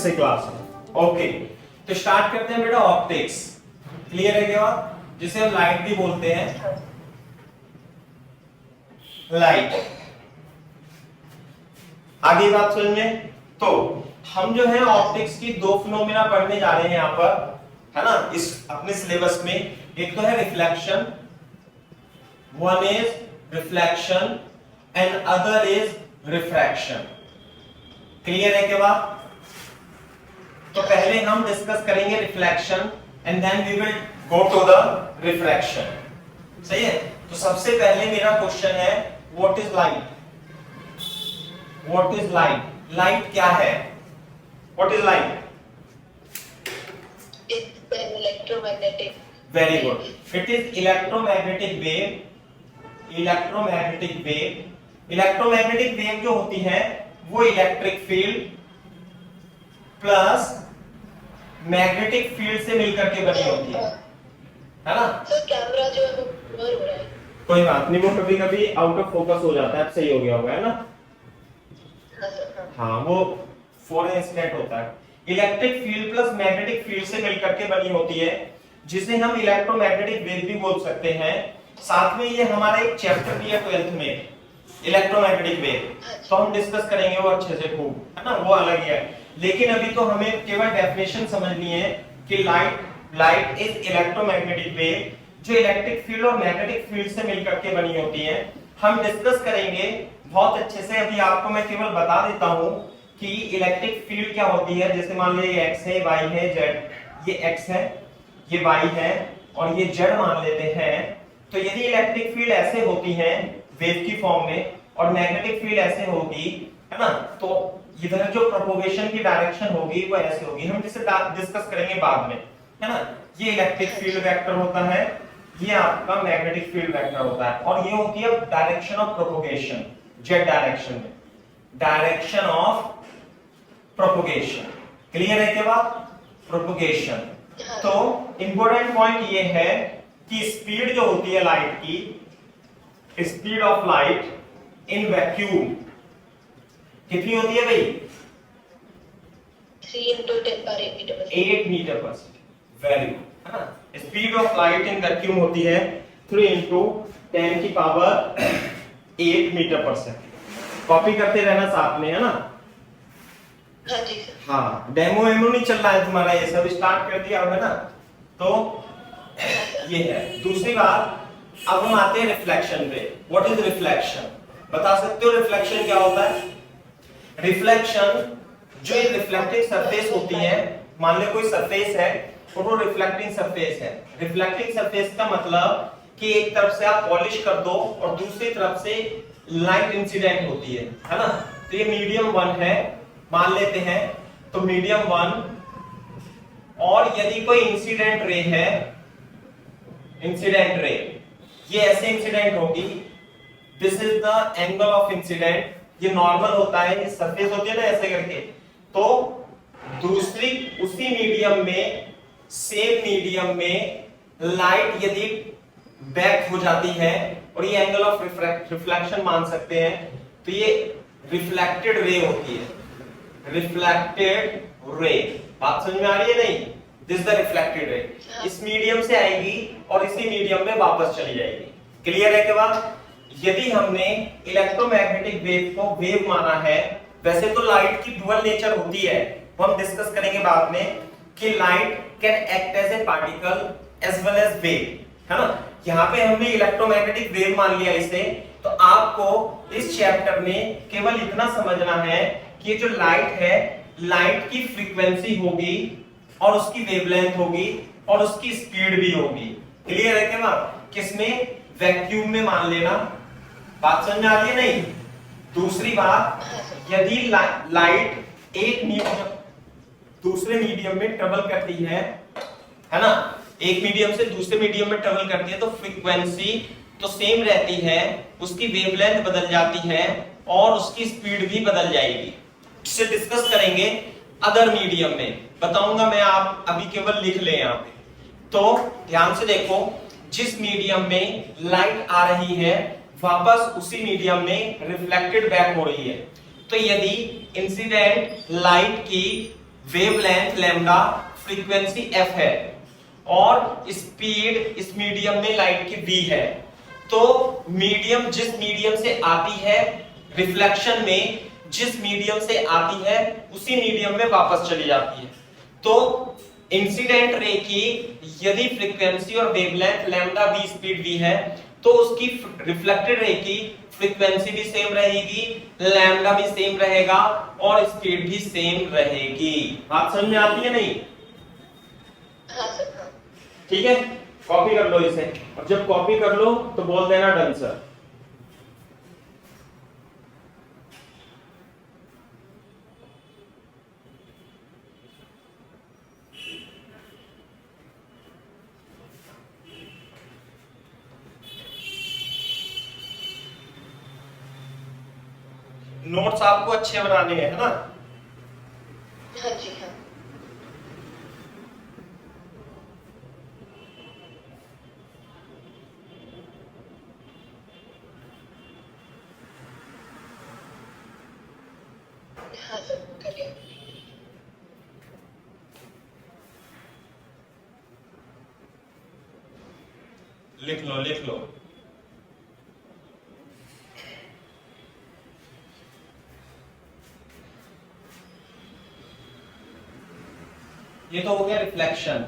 से क्लास में। ओके, तो स्टार्ट करते हैं बेटा ऑप्टिक्स। क्लियर है क्या? जिसे हम लाइट भी बोलते हैं, लाइट। आगे बात समझ में? तो हम जो है ऑप्टिक्स की दो फिनोमेना पढ़ने जा रहे हैं यहाँ पर, है ना, इस अपने सिलेबस में। एक तो है reflection, one is reflection and other is refraction. Clear है क्या बात? तो पहले हम डिस्कस करेंगे reflection and then we will go to the refraction. सही है? तो सबसे पहले मेरा क्वेश्चन है, what is light? What is light? Light क्या है? What is light? It's an electromagnetic. Very good, it is electromagnetic wave. Electromagnetic wave, electromagnetic wave जो होती है वो electric field plus magnetic field से मिलकर के बनी होती है ना? सर कैमरा जो है वो ब्लर हो रहा है। कोई बात नहीं, वो कभी कभी आउट ऑफ फोकस हो जाता है। अब सही हो गया होगा, है ना? हाँ सर, हाँ। हाँ, वो फॉरेन इंसिडेंट होता है। Electric field plus magnetic field से मिलकर के बनी होती है, जिसे हम इलेक्ट्रोमैग्नेटिक वेव भी बोल सकते हैं। साथ में ये हमारा एक चैप्टर भी है 12th में, इलेक्ट्रोमैग्नेटिक वेव, तो हम डिस्कस करेंगे वो अच्छे से खूब, है ना? वो अलग ही है। लेकिन अभी तो हमें केवल डेफिनेशन समझनी है कि लाइट इज इलेक्ट्रोमैग्नेटिक वेव जो इलेक्ट्रिक फील्ड और मैग्नेटिक फील्ड से मिलकर के बनी होती है। हम डिस्कस करेंगे बहुत अच्छे से। अभी आपको मैं केवल बता देता हूं कि इलेक्ट्रिक फील्ड क्या होती है। जैसे मान लीजिए ये x है, y है, z, ये x है, ये y है और ये z मान लेते हैं। तो यदि इलेक्ट्रिक फील्ड ऐसे होती है वेव की फॉर्म में और मैग्नेटिक फील्ड ऐसे होगी, है ना, तो इधर जो प्रोपगेशन की डायरेक्शन होगी वो ऐसे होगी। हम जिसे डिस्कस करेंगे बाद में, है ना? ये इलेक्ट्रिक फील्ड वेक्टर होता है, ये आपका मैग्नेटिक फील्ड वेक्टर होता है और ये होती है direction of propagation, Z direction में, डायरेक्शन ऑफ प्रोपगेशन। क्लियर है क्या बात? प्रोपगेशन। तो इंपॉर्टेंट पॉइंट ये है कि स्पीड जो होती है लाइट की, speed of light in vacuum कितनी होती है भाई? 3 into 10 power 8 meter per second. 8 metre पर सेकंड। वेरी गुड, है ना? Speed of light in vacuum होती है 3 into 10 की पावर 8 मीटर पर सेकंड। कॉपी करते रहना साथ में, है ना? हाँ जी सर। हाँ, डेमो वेमो नहीं चल रहा है तुम्हारा, ये सब स्टार्ट कर दिया है ना? तो ये है दूसरी बात। अब हम आते हैं रिफ्लेक्शन पे। What is reflection? बता सकते हो रिफ्लेक्शन क्या होता है? रिफ्लेक्शन जो ये रिफ्लेक्टिंग सरफेस होती है, मान ले कोई सरफेस है और वो रिफ्लेक्टिंग सरफेस है। रिफ्लेक्टिंग सरफेस का मतलब कि एक तरफ से आप पॉलिश कर दो और दूसरी तरफ से लाइट इंसिडेंट होती है ना? तो ये मीडियम 1 है मान लेते हैं, तो मीडियम 1। और यदि कोई इंसिडेंट रे है, इंसिडेंट रे, ये ऐसे इंसिडेंट होगी, this is the angle of incident. ये नॉर्मल होता है, ये सरफेस होती है ना ऐसे करके। तो दूसरी उसी मीडियम में, सेम मीडियम में लाइट यदि बैक हो जाती है और ये एंगल ऑफ रिफ्लेक्शन मान सकते हैं, तो ये रिफ्लेक्टेड रे होती है। रिफ्लेक्टेड रे, बात समझ में आ रही है नहीं? दिस द रिफ्लेक्टेड रे इस मीडियम से आएगी और इसी मीडियम में वापस चली जाएगी। क्लियर है क्या बात? यदि हमने इलेक्ट्रोमैग्नेटिक वेव को वेव माना है, वैसे तो लाइट की डुअल नेचर होती है, वो हम डिस्कस करेंगे बाद में, कि light can act as a particle as well as wave, है ना? यहाँ पे हमने इलेक्ट्रोमैग्नेटिक वेव मान लिया इसे। तो आपको इस चैप्टर में केवल इतना समझना है कि जो लाइट है, लाइट की फ्रीक्वेंसी होगी और उसकी वेवलेंथ होगी और उसकी स्पीड भी होगी। क्लियर है क्या बात? किसमें? वैक्यूम में मान लेना। बात समझ में आ रही है नहीं? दूसरी बात, यदि लाइट एक मीडियम दूसरे मीडियम में ट्रेवल करती है ना, एक मीडियम से दूसरे मीडियम में ट्रेवल करती है, तो फ्रीक्वेंसी तो सेम रहती है, उसकी वेवलेंथ बदल जाती है और उसकी स्पीड भी बदल जाएगी। जिसे डिस्कस करेंगे अदर मीडियम में, बताऊंगा मैं, आप अभी केवल लिख लें यहाँ पे। तो ध्यान से देखो, जिस मीडियम में लाइट आ रही है वापस उसी मीडियम में रिफ्लेक्टेड बैक हो रही है। तो यदि इंसिडेंट लाइट की वेवलेंथ लैम्डा, फ्रीक्वेंसी एफ है और स्पीड इस मीडियम में लाइट की v है। तो मीडियम जिस मीडियम से आती है रिफ्लेक्शन में, जिस मीडियम से आती है उसी मीडियम में वापस चली जाती है। तो इंसिडेंट रे की यदि फ्रीक्वेंसी और wavelength lambda v speed v है तो उसकी रिफ्लेक्टेड रे की फ्रीक्वेंसी भी सेम रहेगी, लैम्डा भी सेम रहेगा और स्पीड भी सेम रहेगी। बात समझ में आती है नहीं? हाँ सर हाँ। ठीक है, कॉपी कर लो इसे और जब कॉपी कर लो तो बोल देना डन सर। नोट्स आपको अच्छे बनाने हैं, है ना? हाँ जी हाँ। हाँ सर कर लिया। लिख लो लिख लो। ये तो हो गया रिफ्लेक्शन।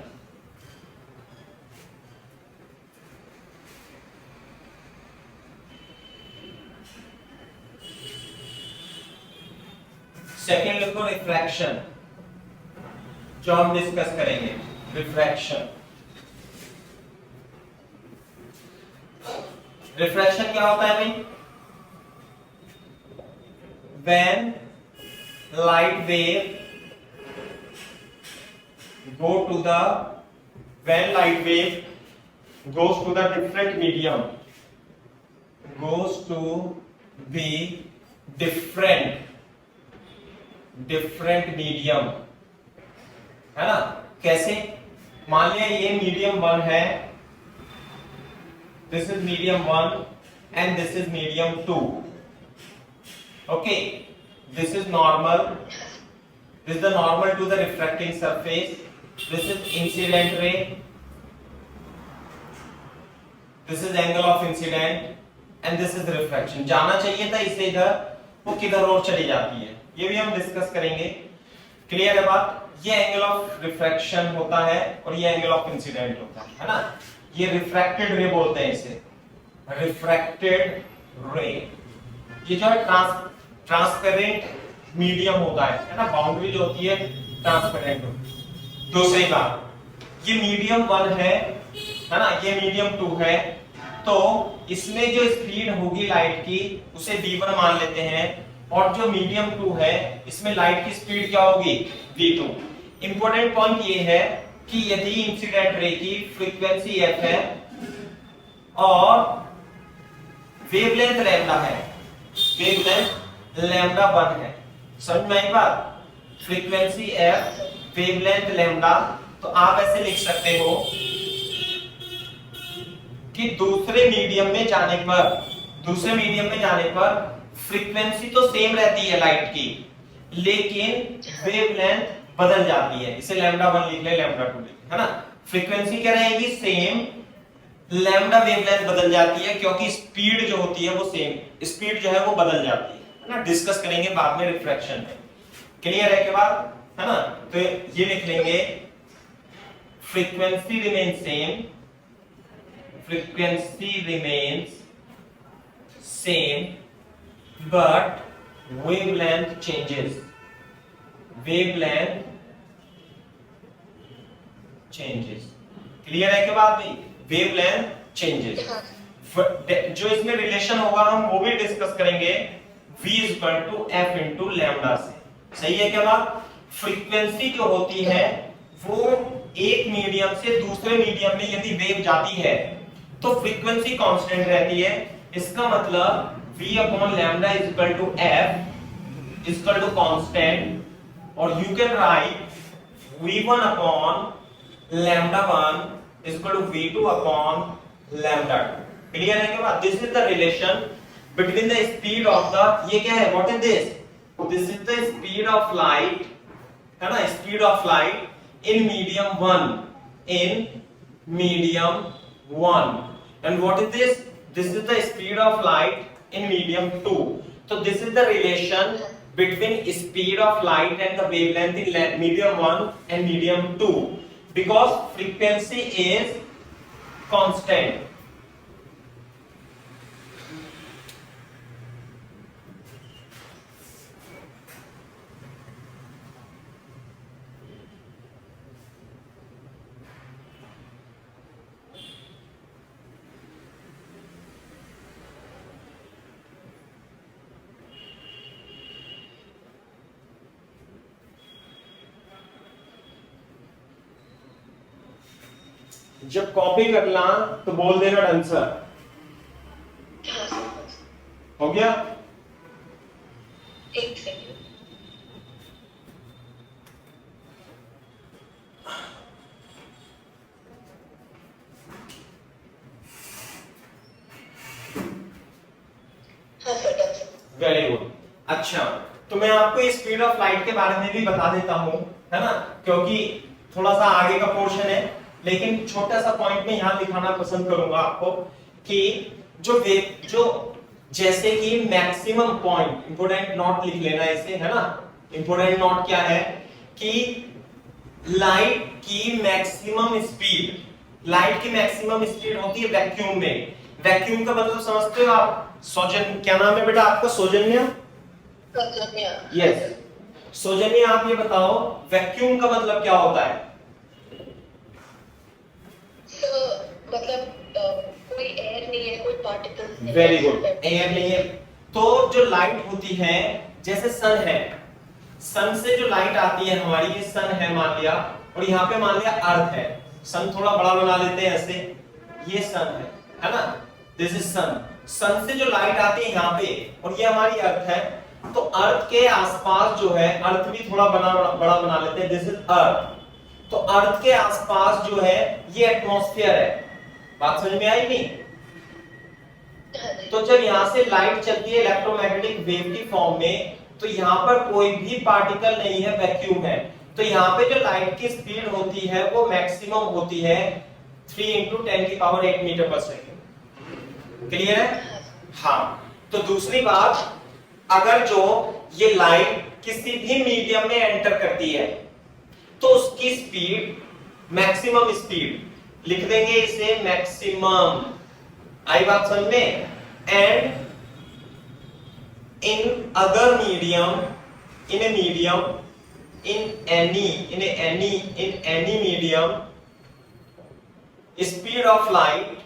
सेकेंड लिखो रिफ्रैक्शन, जो हम डिस्कस करेंगे। रिफ्रैक्शन, रिफ्रैक्शन क्या होता है भाई? When light wave go to the when light wave goes to the different medium, goes to the different medium, है ना? कैसे? मान लिया ये मीडियम 1 है, this is medium 1 and this is medium 2. Okay, this is normal, this is the normal to the refracting surface, this is incident ray, this is angle of incident and this is refraction. जाना चाहिए था इसे इधर, वो किधर और चली जाती है, ये भी हम डिस्कस करेंगे। क्लियर है बात? ये एंगल ऑफ रिफ्रैक्शन होता है और ये एंगल ऑफ इंसिडेंट होता है ना? ये रिफ्रैक्टेड रे बोलते हैं इसे, रिफ्रैक्टेड रे। ये जो है ट्रांसपेरेंट मीडियम होता है ना? बाउंड्री जो होती है ट्रांसपेरेंट होती है। दूसरी बात, ये मीडियम 1 है ना? ये मीडियम 2 है, तो इसमें जो स्पीड होगी लाइट की उसे v1 मान लेते हैं और जो मीडियम 2 है इसमें लाइट की स्पीड क्या होगी? v2। इंपॉर्टेंट पॉइंट ये है कि यदि इंसिडेंट रे की फ्रीक्वेंसी f है और वेवलेंथ लैम्डा है, वेवलेंथ लैम्डा 1 है, समझ में आई बात? फ्रीक्वेंसी f, वेवलेंथ लैम्डा, तो आप ऐसे लिख सकते हो कि दूसरे मीडियम में जाने पर फ्रीक्वेंसी तो सेम रहती है लाइट की, लेकिन वेवलेंथ बदल जाती है। इसे लैम्डा 1 लिख ले, लैम्डा 2 लिख ले, है ना? फ्रीक्वेंसी क्या रहेगी? सेम, लैम्डा वेवलेंथ बदल जाती है क्योंकि स्पीड जो होती है वो सेम, स्पीड जो है वो बदल जाती है ना? डिस्कस करेंगे बाद में रिफ्रैक्शन में। क्लियर है के बाद, है ना? तो ये लिख लेंगे frequency remains same, frequency remains same but wavelength changes, wavelength changes। Clear है क्या बात भाई? wavelength changes। जो इसमें रिलेशन होगा हम वो भी डिस्कस करेंगे, v equal to f into lambda से। सही है क्या बात? फ्रीक्वेंसी जो होती है वो एक मीडियम से दूसरे मीडियम में यदि वेव जाती है तो फ्रीक्वेंसी कांस्टेंट रहती है। इसका मतलब v upon lambda is equal to f is equal to constant, और you can write v1 upon lambda 1 is equal to v2 upon lambda 2। Clear है क्या बात? This is the relation between the speed of the, ये क्या है? What is this? This is the speed of light है ना, speed of light in medium 1, in medium 1, and what is this? This is the speed of light in medium 2. तो this is the relation between speed of light and the wavelength in medium 1 and medium 2, because frequency is constant. जब copy करना तो बोल देना answer. हाँ sir. हो गया? एक सेकंड। हाँ sir, done sir. Very good. अच्छा, तो मैं आपको स्पीड ऑफ लाइट के बारे में भी बता देता हूं, है ना, क्योंकि थोड़ा सा आगे का पोर्शन है, लेकिन छोटा सा पॉइंट में यहां दिखाना पसंद करूंगा आपको कि जो जैसे कि मैक्सिमम पॉइंट, इंपोर्टेंट नोट लिख लेना इसे, है ना। इंपोर्टेंट नोट क्या है कि लाइट की मैक्सिमम स्पीड होती है वैक्यूम में। वैक्यूम का मतलब समझते हो आप? क्या नाम है बेटा आपका? सौजन्य? यस। सौजन्य, आप ये बताओ वैक्यूम का मतलब क्या होता है? मतलब कोई एयर नहीं है, कोई पार्टिकल्स नहीं है। वेरी गुड, एयर नहीं है। तो जो लाइट होती है, जैसे सन है, सन से जो लाइट आती है हमारी, ये सन है मान लिया, और यहाँ पे मान लिया अर्थ है। सन थोड़ा बड़ा बना लेते हैं ऐसे, ये सन है ना, दिस इज सन। सन से जो लाइट आती है यहाँ पे, और ये हमारी अर्थ है, तो अर्थ के आसपास जो है, अर्थ भी थोड़ा बड़ा बना लेते हैं, दिस इज अर्थ। तो अर्थ के आसपास जो है ये एटमॉस्फेयर है। बात समझ में आई नहीं? तो जब यहां से लाइट चलती है इलेक्ट्रोमैग्नेटिक वेव की फॉर्म में, तो यहां पर कोई भी पार्टिकल नहीं है, वैक्यूम है। तो यहां पे जो लाइट की स्पीड होती है वो मैक्सिमम होती है 3 × 10⁸ मीटर पर सेकेंड। क्लियर है? हाँ। तो दूसरी बात, अगर जो ये लाइट किसी भी मीडियम में एंटर करती है तो उसकी स्पीड, मैक्सिमम स्पीड लिख देंगे इसे मैक्सिमम। आई बात समझ में? And in other medium, in a medium, in any medium, speed of light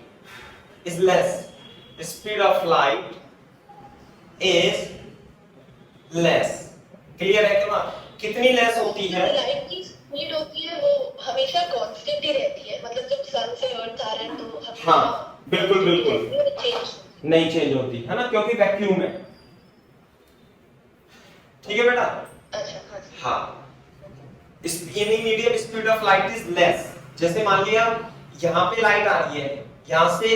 is less. Speed of light is less. Clear है क्या? कितनी लेस होती है? लाइट की स्पीड होती है वो हमेशा कांस्टेंट ही रहती है, मतलब जब सन से अर्थ आ रहे हैं तो हमेशा। हाँ, बिल्कुल नहीं चेंज होती है ना, क्योंकि वैक्यूम है। ठीक है बेटा? अच्छा। हाँ। Any medium speed of light is less. जैसे मान लिया यहाँ पे लाइट आ रही है, यहाँ से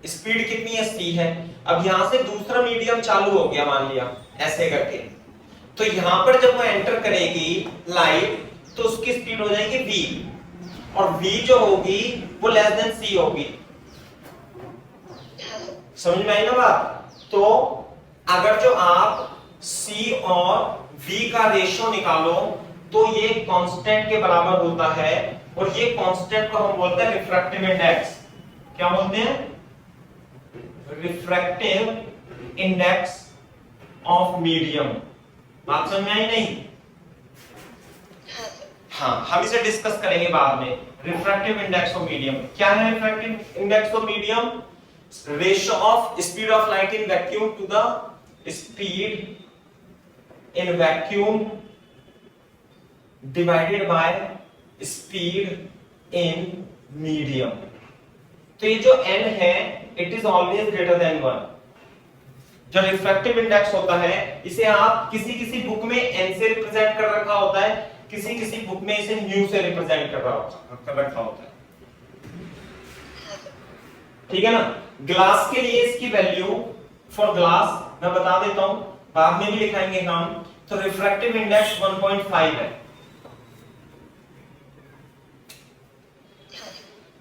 स्पीड कितनी है? c है। अब यहाँ से दूसरा मीडियम चालू हो गया मान लिया, ऐसे करके, तो यहाँ पर जब वो एंटर करेगी लाइट, तो उसकी स्पीड हो जाएगी v, और v जो होगी वो लेस देन c होगी। समझ में आई ना बात? तो अगर जो आप c और v का रेशियो निकालो तो ये कांस्टेंट के बराबर होता है, और ये कांस्टेंट को हम बोलते हैं रिफ्रैक्टिव इंडेक्स। क्या बोलते हैं? Refractive index of medium. बात समझ में आई नहीं? हाँ, हम इसे डिस्कस करेंगे बाद में। रिफ्रैक्टिव इंडेक्स ऑफ मीडियम क्या है? Refractive index of medium, ratio of speed of light in vacuum to the speed in vacuum divided by speed in medium. तो ये जो n है, it is always greater than 1। जो refractive index होता है, इसे आप किसी बुक में n से रिप्रेजेंट कर रखा होता है, किसी बुक में इसे न्यू से रिप्रेजेंट कर रखा होता है। ठीक है ना? ग्लास के लिए इसकी वैल्यू, फॉर ग्लास मैं बता देता हूं, बाद में भी लिखाएंगे हम। तो रिफ्रैक्टिव इंडेक्स 1.5 है।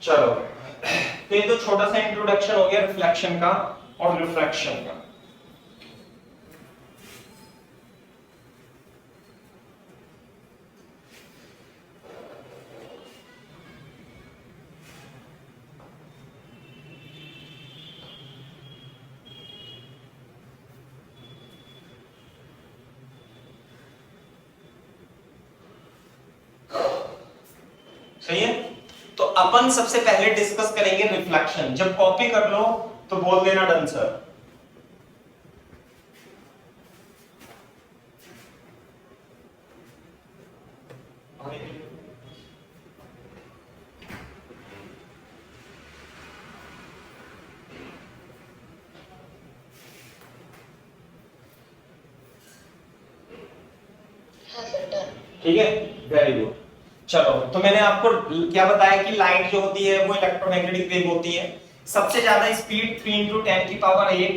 चलो, तो ये तो छोटा सा इंट्रोडक्शन हो गया रिफ्लेक्शन का और रिफ्रैक्शन का। सही है, तो अपन सबसे पहले डिस्कस करेंगे रिफ्लेक्शन। जब कॉपी कर लो तो बोल देना डन सर। हाँ सर, डन। ठीक है, वेरी गुड। चलो, तो मैंने आपको क्या बताया कि लाइट जो होती है वो इलेक्ट्रोमैग्नेटिक वेव होती है। सबसे ज्यादा स्पीड 3 × 10⁸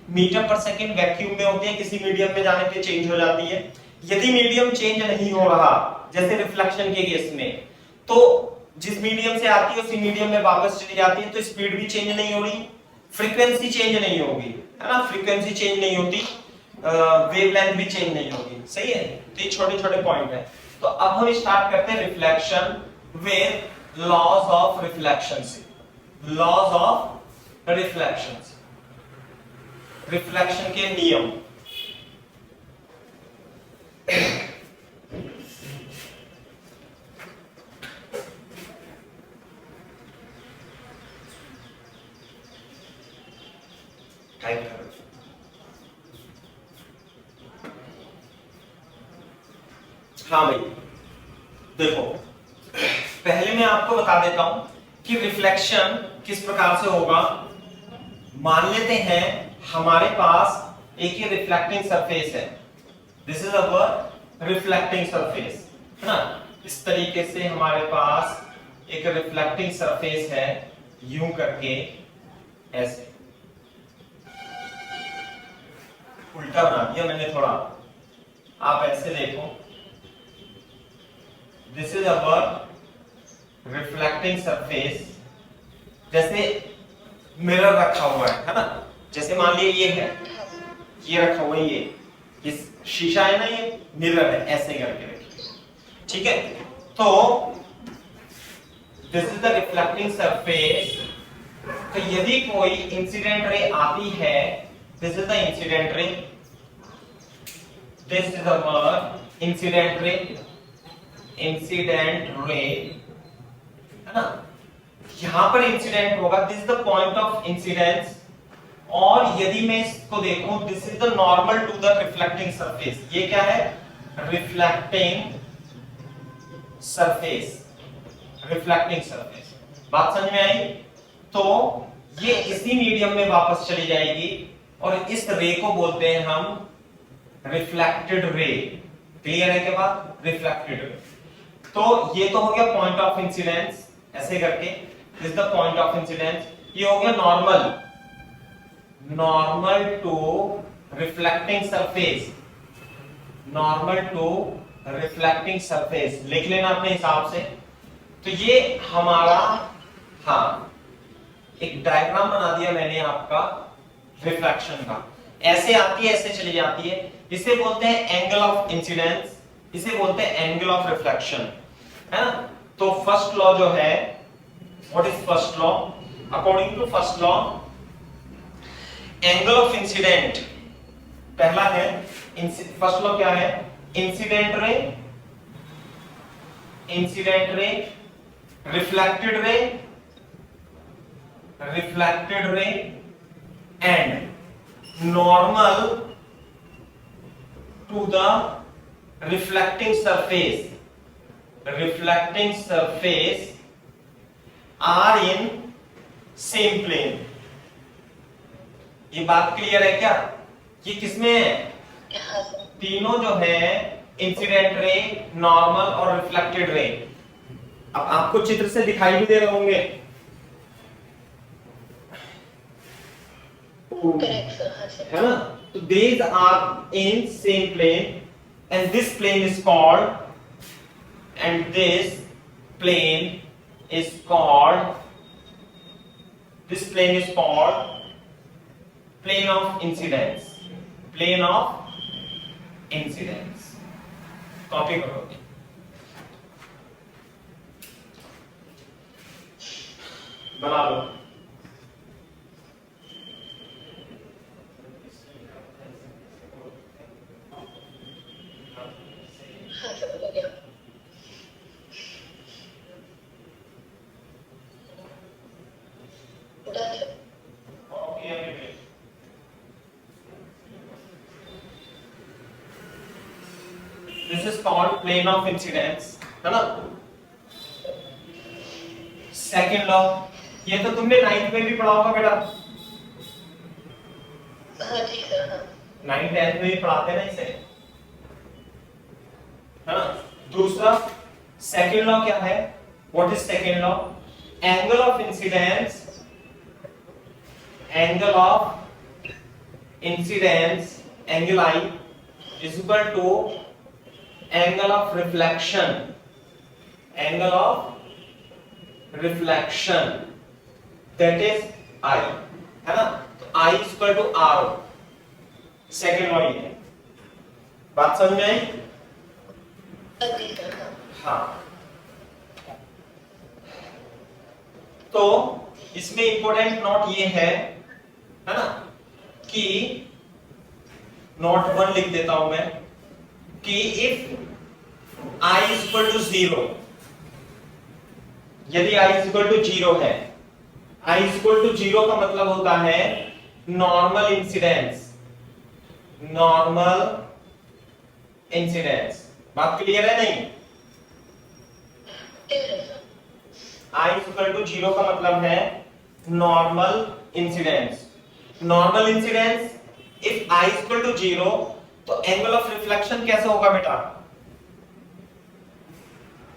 मीटर पर सेकंड वैक्यूम में होती है, किसी मीडियम में जाने पे चेंज हो जाती है। यदि मीडियम चेंज नहीं हो रहा, जैसे रिफ्लेक्शन के केस में, तो जिस मीडियम से आती है उसी मीडियम में वापस चली जाती है, तो स्पीड भी चेंज नहीं हो रही, फ्रीक्वेंसी चेंज नहीं होगी, है ना, फ्रीक्वेंसी चेंज नहीं होती, वेवलेंथ भी चेंज नहीं होगी। सही है, तो ये छोटे छोटे पॉइंट है। तो अब हम स्टार्ट करते हैं reflection with laws of reflection से। लॉज ऑफ रिफ्लेक्शन से, रिफ्लेक्शन के नियम। टाइप करो। हाँ भाई, देखो, पहले मैं आपको बता देता हूं कि रिफ्लेक्शन किस प्रकार से होगा। मान लेते हैं हमारे पास एक ही रिफ्लेक्टिंग सरफेस है, this is our reflecting surface, है ना। इस तरीके से हमारे पास एक रिफ्लेक्टिंग सरफेस है, यूं करके, ऐसे उल्टा बना दिया मैंने थोड़ा, आप ऐसे देखो, this is our reflecting surface. जैसे मिरर रखा हुआ है ना, जैसे मान लिया ये है, ये रखा हुआ है, ये शीशा है ना, ये मिरर है, ऐसे करके रखिए। ठीक है, तो this is the reflecting surface. तो यदि कोई इंसिडेंट रे आती है, this is the incident ray, this is our incident ray, incident ray, है ना, यहां पर इंसिडेंट होगा, this is the point of incidence. और यदि मैं इसको देखूं, this is the normal to the reflecting surface. ये क्या है? Reflecting surface, reflecting surface. बात समझ में आई? तो ये इसी मीडियम में वापस चली जाएगी और इस रे को बोलते हैं हम रिफ्लेक्टेड रे। क्लियर है के बाद? Reflected ray. तो ये तो हो गया पॉइंट ऑफ इंसिडेंस, ऐसे करके, this the point of incidence. ये हो गया normal, normal to reflecting surface, normal to reflecting surface, लिख लेना अपने हिसाब से। तो ये हमारा, हाँ, एक डायग्राम बना दिया मैंने आपका रिफ्लेक्शन का। ऐसे आती है, ऐसे चली जाती है, इसे बोलते हैं एंगल ऑफ इंसिडेंस, इसे बोलते हैं एंगल ऑफ रिफ्लेक्शन, है ना। तो फर्स्ट लॉ जो है, what is first law? According to first law, angle of incident, पहला है फर्स्ट लॉ क्या है? इंसिडेंट रे, इंसिडेंट रे, reflected ray, reflected ray and normal to the reflecting surface, reflecting surface are in same plane. ये बात clear है क्या? ये किसमें है? तीनों जो है, इंसिडेंट रे, नॉर्मल और रिफ्लेक्टेड रे। अब आपको चित्र से दिखाई भी दे रहे होंगे, है ना। तो these are in same plane and this plane is called, and this plane is called this plane is called plane of incidence, plane of incidence. Copy करोगे, बना लो। हाँ सर, हो गया। Done sir. This is called plane of incidence, है ना। Second law, ये तो तुमने 9th में भी पढ़ा होगा बेटा। हाँ जी सर, हाँ। 9th 10th में भी पढ़ाते ना इसे, है ना। दूसरा सेकेंड लॉ क्या है? What is second law? Angle of incidence, angle of incidence, angle i is equal to angle of reflection, angle of reflection, that is i, है ना। तो i is equal to r, second law ये है। बात समझ में आई? हाँ जी sir, हाँ। हाँ, तो इसमें इंपॉर्टेंट नोट ये है ना, कि नोट 1 लिख देता हूं मैं, कि if i is equal to 0, यदि i इज इक्वल टू 0 है, i इज इक्वल टू 0 का मतलब होता है नॉर्मल इंसिडेंस, नॉर्मल इंसिडेंस। बात क्लियर है नहीं? ठीक है sir. i is equal to 0 का मतलब है normal incidence. Normal incidence if i is equal to 0, तो एंगल ऑफ रिफ्लेक्शन कैसे होगा बेटा?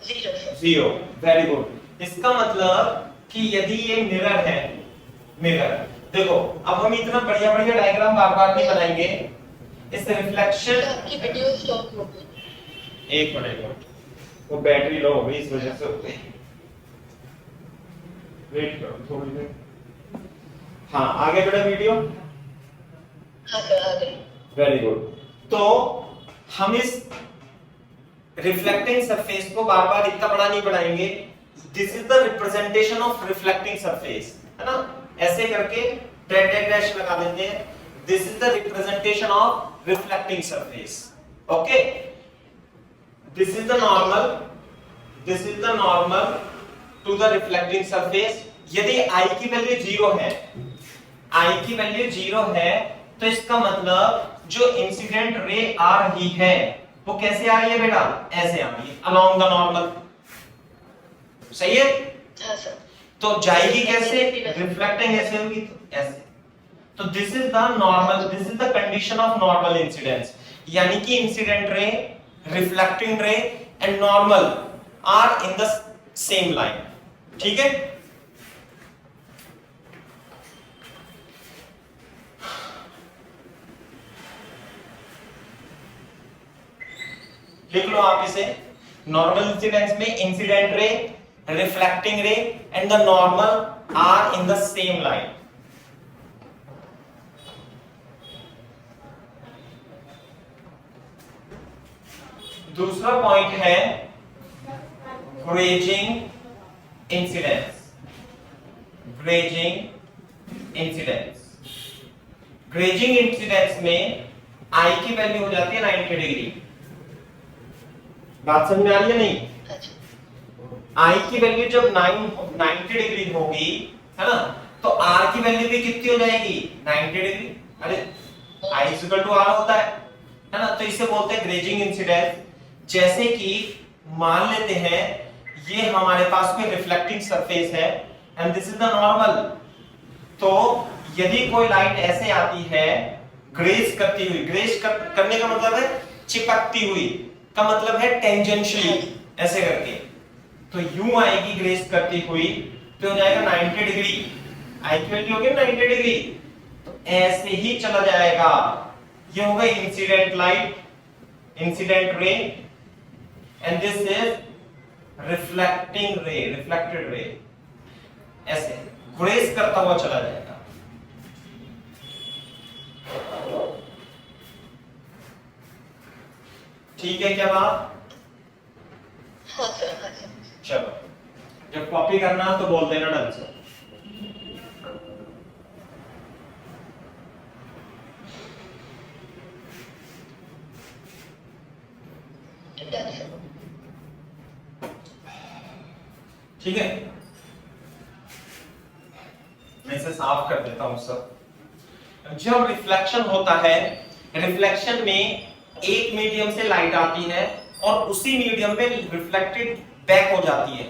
0 सर। 0। Very good. इसका मतलब कि यदि ये मिरर है, मिरर, देखो अब हम इतना बढ़िया बढ़िया डायग्राम बार बार नहीं बनाएंगे, इस रिफ्लेक्शन। आपकी वीडियो स्टॉप हो गई। एक मिनट, वो बैटरी लो हो गई, इस वजह से हो गई। वेट करो थोड़ी देर। हाँ, आगे बेटा वीडियो। हाँ सर, आ गई। Very good. तो हम इस रिफ्लेक्टिंग सरफेस को बार बार इतना बड़ा नहीं बनाएंगे। This is the representation of reflecting surface, है ना। ऐसे करके डैश डैश डैश लगा देंगे। This is the representation of reflecting surface. Okay, this is the normal, this is the normal to the reflecting surface. यदि i की value 0 है, i की वैल्यू 0 है, तो इसका मतलब जो इंसिडेंट रे आ रही है वो कैसे आ रही है बेटा? ऐसे आ रही है, अलोंग द नॉर्मल। सही है? हाँ सर। तो जाएगी कैसे? रिफ्लेक्टिंग ऐसे होगी, तो ऐसे। तो this is the normal, this is the condition of normal incidence, यानी कि incident ray, reflecting ray and normal are in the same line. ठीक है? लिख लो आप इसे। नॉर्मल इंसिडेंस में incident ray, reflecting ray and the normal are in the same line. दूसरा पॉइंट है grazing incidence, grazing incidence. Grazing incidence में I की वैल्यू हो जाती है 90 डिग्री। बात समझ में आ रही है नहीं? अच्छा। I की वैल्यू जब 90 डिग्री होगी, है ना, तो R की वैल्यू भी कितनी हो जाएगी? 90 डिग्री। अरे I इक्वल टू R होता है ना। तो इसे बोलते हैं ग्रेजिंग इंसिडेंस। जैसे कि मान लेते हैं ये हमारे पास कोई रिफ्लेक्टिंग सरफेस है and this is the normal. तो यदि कोई लाइट ऐसे आती है ग्रेज करती हुई, ग्रेज करने का मतलब है चिपकती हुई, का मतलब है टेंजेंशियली ऐसे करके, तो यूं आएगी ग्रेज करती हुई, तो हो जाएगा 90 डिग्री। आई की वैल्यू होगी 90 डिग्री, तो ऐसे ही चला जाएगा। ये होगा incident light, incident ray, and this is reflecting रे, रिफ्लेक्टेड रे। ऐसे ग्रेस करता हुआ चला जाएगा। ठीक है क्या बात? हाँ सर, हाँ सर। चलो, जब कॉपी करना तो बोल देना ढंग से। Done sir. ठीक है, मैं इसे साफ कर देता हूं सब। जब रिफ्लेक्शन होता है, रिफ्लेक्शन में एक मीडियम से लाइट आती है और उसी मीडियम में रिफ्लेक्टेड बैक हो जाती है,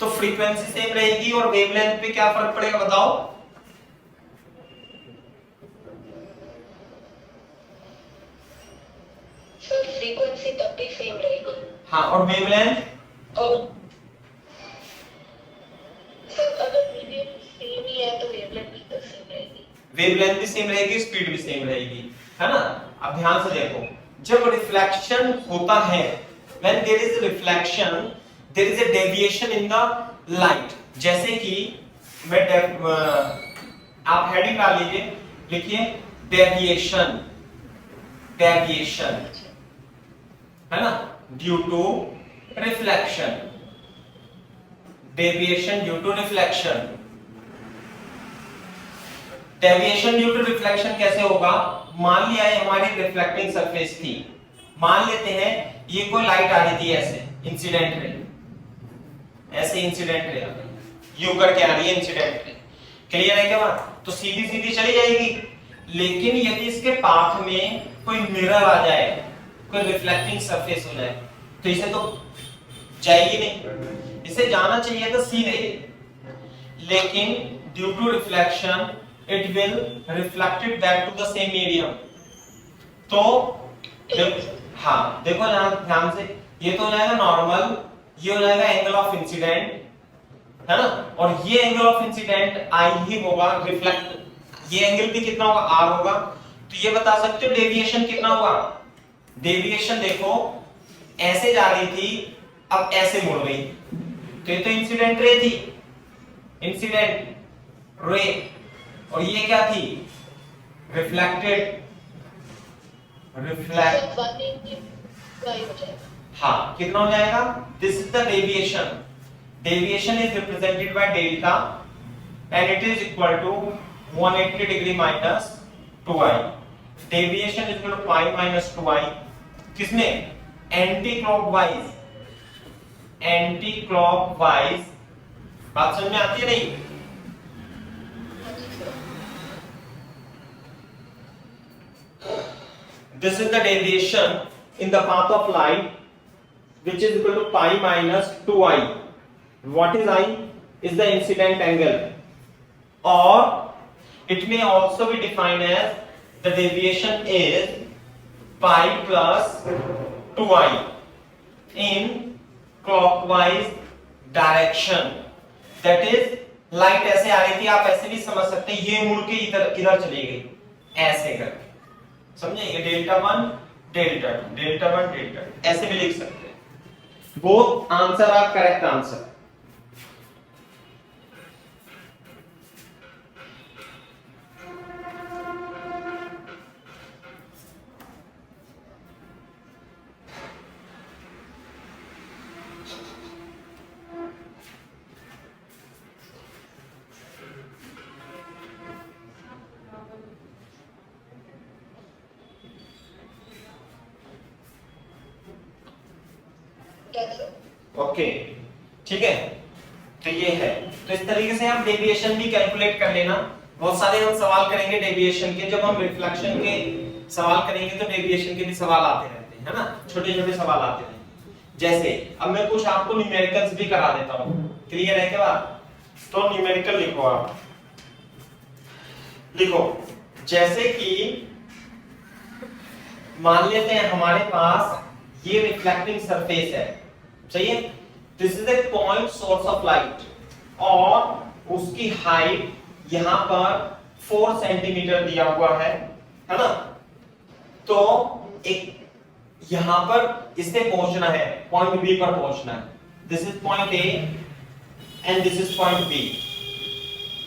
तो फ्रीक्वेंसी सेम रहेगी और वेवलेंथ पे क्या फर्क पड़ेगा बताओ? सर फ्रीक्वेंसी तब भी सेम रहेगी। हाँ, और वेवलेंथ? और सर अगर मीडियम सेम ही है तो वेवलेंथ भी तो सेम रहेगी। वेवलेंथ भी सेम रहेगी, स्पीड भी सेम रहेगी, है ना? अब ध्यान से देखो, जब रिफ्लेक्शन होता है, when there is reflection there is a deviation in the light। जैसे कि मैं आप हेडिंग डाल लीजिए, लिखिए डेविएशन, डेविएशन, है ना, due to reflection, deviation due to reflection. Deviation due to reflection कैसे होगा? मान लिया है हमारी रिफ्लेक्टिंग सरफेस थी, मान लेते हैं ये कोई लाइट आ रही थी ऐसे, इंसिडेंट रे, ऐसे इंसिडेंट रे यू करके आ रही है इंसिडेंट रे, क्लियर है क्या बात? तो सीधी सीधी चली जाएगी, लेकिन यदि इसके पाथ में कोई मिरर आ जाए, कोई रिफ्लेक्टिंग सरफेस हो जाए, तो इसे तो जाएगी नहीं, इसे जाना चाहिए तो सीधे, लेकिन due to reflection it will reflected back to the same medium। तो हाँ देखो ध्यान से, ये तो हो जाएगा नॉर्मल, ये हो जाएगा एंगल ऑफ इंसिडेंट, है ना, और ये एंगल ऑफ इंसिडेंट आई ही होगा रिफ्लेक्ट, ये एंगल भी कितना होगा? आर होगा। तो ये बता सकते हो डेविएशन कितना हुआ? डेविएशन देखो, ऐसे जा रही थी, अब ऐसे मुड़ गई, तो ये तो इंसिडेंट रे थी, इंसिडेंट रे, और ये क्या थी? रिफ्लेक्टेड, रिफ्लेक्ट, हाँ कितना हो जाएगा? This is the deviation, deviation is represented by delta and it is equal to 180 degree minus 2i। Deviation is equal to pi minus 2i, किसमें? Anti clockwise, anti clockwise. बात समझ में आती है नहीं? This is the deviation in the path of light, which is equal to pi minus 2i. What is I? Is the incident angle, or it may also be defined as the deviation is pi plus 2i in clockwise direction। That is, light ऐसे आ रही थी, आप ऐसे भी समझ सकते हैं, ये मुड़ के इधर इधर चली गई, ऐसे करके, समझे? ये डेल्टा 1 डेल्टा 2 डेल्टा 1 डेल्टा 2 ऐसे भी लिख सकते हैं। Both answer are correct answer. Okay, ठीक है, तो ये है, तो इस तरीके से आप डेविएशन भी कैलकुलेट कर लेना। बहुत सारे हम सवाल करेंगे डेविएशन के, जब हम रिफ्लेक्शन के सवाल करेंगे तो डेविएशन के भी सवाल आते रहते हैं, है ना, छोटे छोटे सवाल आते हैं। जैसे अब मैं कुछ आपको न्यूमेरिकल्स भी करा देता हूँ, क्लियर है क्या बात? तो न्यूमेरिकल लिखो आप, लिखो जैसे कि मान लेते हैं हमारे पास ये रिफ्लेक्टिंग सरफेस है, सही है, this is a point source of light, और उसकी हाइट यहां पर 4 सेंटीमीटर दिया हुआ है ना। तो एक यहां पर इसे पहुंचना है, पॉइंट बी पर पहुंचना है, this is point A and this is point B,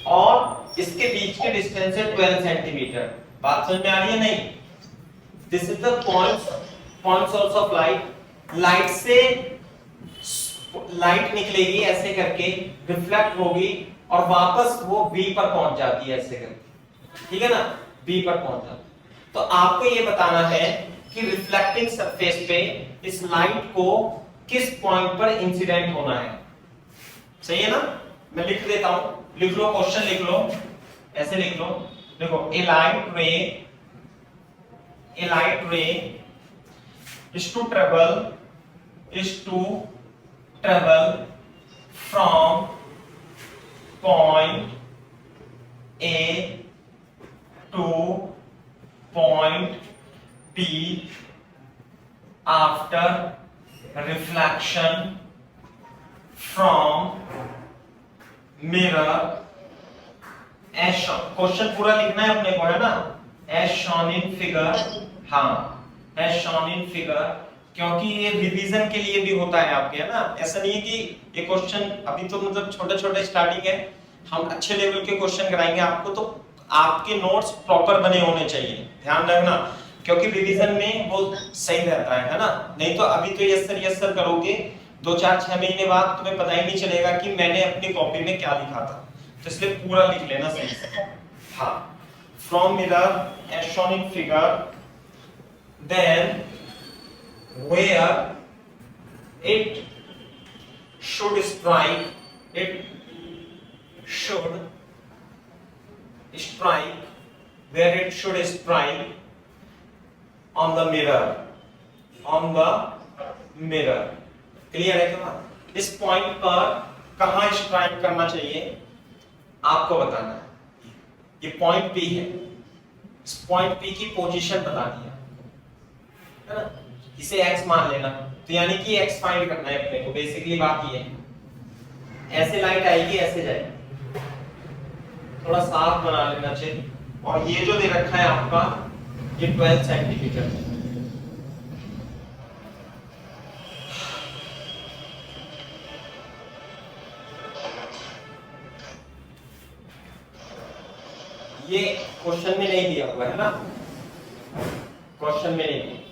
और इसके बीच के डिस्टेंस है 12 सेंटीमीटर। बात समझ में आ रही है नहीं? This is the point source of light. Light से लाइट निकलेगी ऐसे करके, रिफ्लेक्ट होगी और वापस वो बी पर पहुंच जाती है ऐसे करके, ठीक है ना, बी पर पहुंच जाती है। तो आपको ये बताना है कि रिफ्लेक्टिंग सरफेस पे इस लाइट को किस पॉइंट पर इंसिडेंट होना है। सही है ना? मैं लिख देता हूं, लिख लो, क्वेश्चन लिख लो, ऐसे लिख लो। देखो, ए लाइट रे is to travel from point A to point B after reflection from mirror as shown। Question पूरा लिखना है अपने को, है ना? as shown in figure, हाँ, as shown in figure, क्योंकि ये रिवीजन के लिए भी होता है आपके, है ना? ऐसा नहीं है कि ये क्वेश्चन अभी तो मतलब छोटे छोटे स्टार्टिंग है, हम अच्छे लेवल के क्वेश्चन कराएंगे आपको, तो आपके नोट्स प्रॉपर बने होने चाहिए, ध्यान रखना, क्योंकि रिवीजन में वो सही रहता है ना? नहीं तो अभी तो यस सर करोगे, 2-4-6 महीने बाद तुम्हें पता ही नहीं चलेगा कि मैंने अपनी कॉपी में क्या लिखा था। तो इसलिए पूरा लिख लेना सही से। हाँ, from mirror as shown in figure, then where it should strike where it should strike on the mirror। Clear है क्या? इस पॉइंट पर कहां स्ट्राइक करना चाहिए आपको बताना है। ये पॉइंट P है, इस पॉइंट P की पोजीशन बतानी है ना? इसे x मान लेना, तो यानी कि x फाइंड करना है अपने को। बेसिकली बात ये है, ऐसे लाइट आएगी, ऐसे जाएगी, थोड़ा साफ बना लेना चाहिए। और ये जो दे रखा है आपका, ये 12 सेंटीमीटर है। ये क्वेश्चन में नहीं दिया हुआ है ना, क्वेश्चन में नहीं दिया।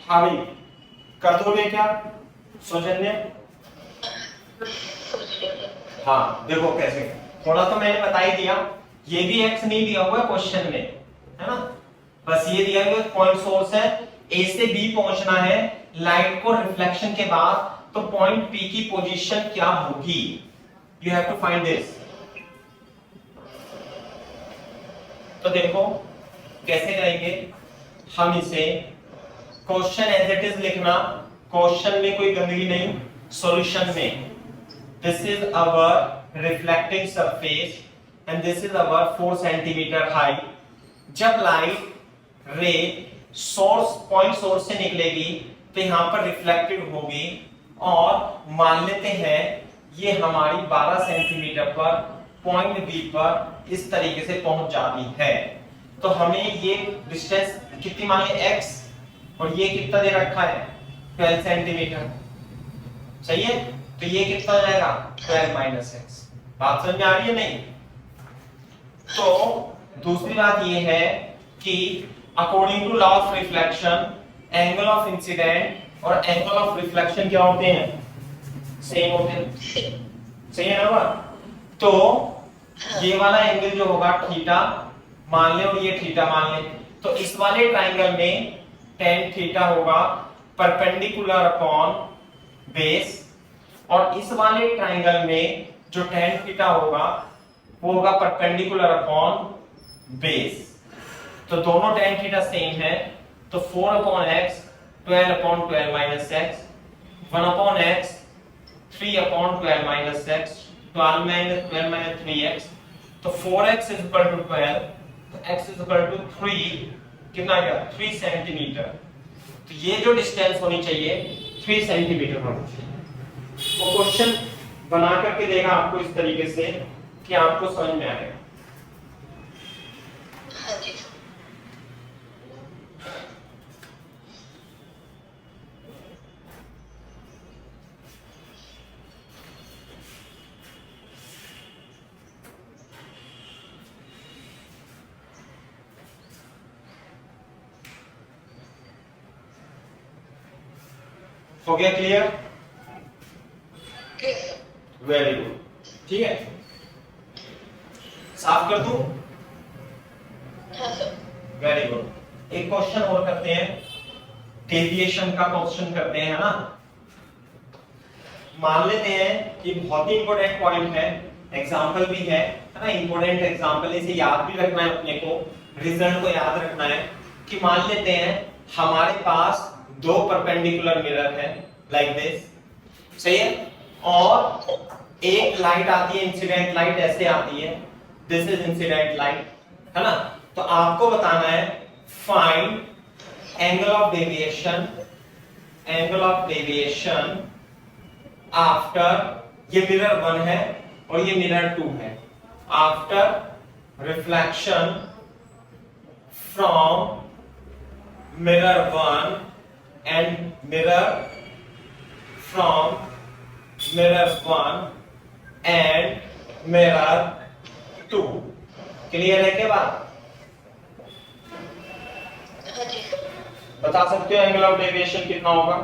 हाँ भाई, कर दोगे क्या सौजन्य? हाँ, देखो कैसे, थोड़ा तो मैंने बता ही दिया। ये भी x नहीं दिया हुआ है क्वेश्चन में, है ना? बस ये दिया हुआ पॉइंट सोर्स है, A से B पहुंचना है लाइट को रिफ्लेक्शन के बाद, तो पॉइंट P की पोजीशन क्या होगी? You have to find this. तो देखो कैसे करेंगे हम इसे। क्वेश्चन एज इट इज लिखना, क्वेश्चन में कोई गंदगी नहीं, सॉल्यूशन में। This is our reflecting surface and this is our 4 centimetre height. जब light ray source point source से निकलेगी तो यहां पर रिफ्लेक्टेड होगी, और मान लेते हैं ये हमारी 12 सेंटीमीटर पर पॉइंट बी पर इस तरीके से पहुंच जाती है। तो हमें ये डिस्टेंस कितनी मांगे, x, और ये कितना दे रखा है 12 सेंटीमीटर। सही है? तो ये कितना हो जाएगा 12 माइनस x। बात समझ में आ रही है नहीं? तो दूसरी बात ये है कि according to law of reflection, angle of incident और एंगल ऑफ रिफ्लेक्शन क्या होते हैं? सेम होते हैं। सही है ना? तो ये वाला एंगल जो होगा थीटा मान ले, और ये थीटा मान ले, तो इस वाले ट्राइंगल में tan थीटा होगा परपेंडिकुलर अपॉन बेस, और इस वाले ट्राइंगल में जो tan थीटा होगा वो होगा परपेंडिकुलर अपॉन बेस। तो दोनों tan थीटा सेम है, तो 4 upon x 12 upon 12 minus x, 1 upon x 3/12 minus x, 12 minus 3x, तो 4x इज इक्वल टू 12, तो x इज इक्वल टू 3, कितना आ गया 3 सेंटीमीटर। तो ये जो डिस्टेंस होनी चाहिए 3 सेंटीमीटर होनी चाहिए। वो क्वेश्चन बना करके देगा आपको इस तरीके से कि आपको समझ में आएगा। हाँ जी। हो गया clear? Yes, sir. Very good, ठीक है, साफ कर दूं? हाँ सर। Very good. एक क्वेश्चन और करते हैं, डेविएशन का क्वेश्चन करते हैं, है ना। मान लेते हैं कि बहुत ही इंपॉर्टेंट पॉइंट है, एग्जांपल भी है ना, इंपॉर्टेंट एग्जांपल, इसे याद भी रखना है अपने को, रिजल्ट को याद रखना है कि मान लेते हैं हमारे पास दो परपेंडिकुलर मिरर है लाइक दिस, सही है, और एक लाइट आती है, इंसिडेंट लाइट ऐसे आती है, दिस इज इंसिडेंट लाइट, है ना। तो आपको बताना है find angle of deviation, angle of deviation after, ये मिरर 1 है और ये मिरर 2 है, after reflection from mirror 1 and mirror from mirror 1 and mirror 2। Clear है क्या बात? हाँ जी सर। बता सकते हो एंगल ऑफ डेविएशन कितना होगा?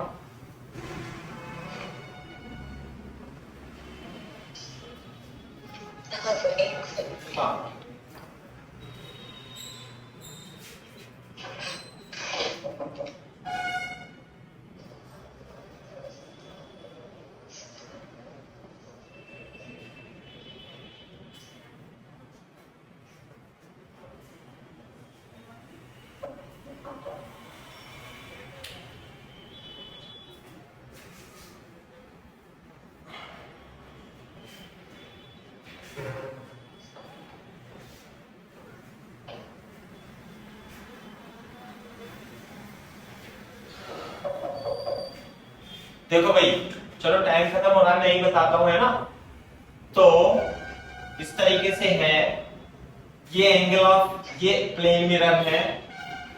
हाँ सर, एक सेकंड। हाँ, देखो भाई, चलो टाइम खत्म हो रहा है, नहीं बताता हूं, है ना। तो इस तरीके से है, ये एंगल ऑफ, ये प्लेन मिरर है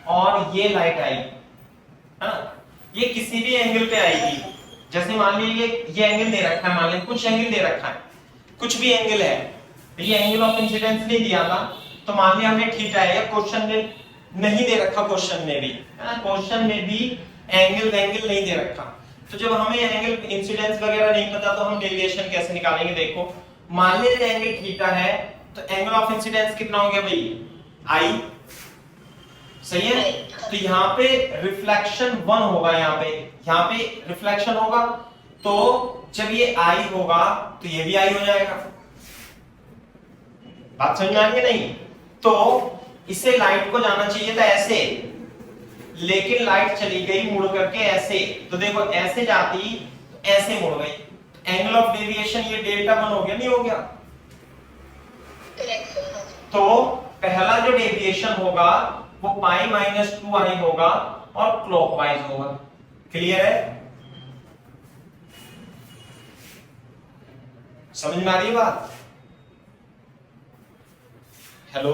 और ये लाइट आई, है ना, ये किसी भी एंगल पे आएगी। जैसे मान लीजिए ये एंगल दे रखा है, मान लीजिए कुछ एंगल दे रखा है, कुछ भी एंगल है, ये एंगल ऑफ इंसिडेंस नहीं दिया था, तो मान लिया हमने थीटा है, या क्वेश्चन में नहीं दे रखा, क्वेश्चन में भी, है ना, क्वेश्चन में भी एंगल नहीं दे रखा। तो जब हमें एंगल इंसिडेंस वगैरह नहीं पता तो हम डेविएशन कैसे निकालेंगे? देखो, मान लेते हैं एंगल थीटा है, तो एंगल ऑफ इंसिडेंस कितना हो गया भाई? आई, सही है। तो यहाँ पे रिफ्लेक्शन 1 होगा, यहाँ पे रिफ्लेक्शन होगा, तो जब ये आई होगा तो ये भी आई हो जाएगा। बात समझ में आ रही है नहीं? तो इससे लाइट को जाना चाहिए था ऐसे, लेकिन लाइट चली गई मुड़ करके ऐसे, तो देखो ऐसे जाती तो ऐसे मुड़ गई, एंगल ऑफ डेविएशन ये डेल्टा 1 हो गया, नहीं हो गया? Correct sir. तो पहला जो डेविएशन होगा वो पाई माइनस 2i होगा और क्लॉकवाइज होगा। क्लियर है? समझ में आ रही है बात? हेलो,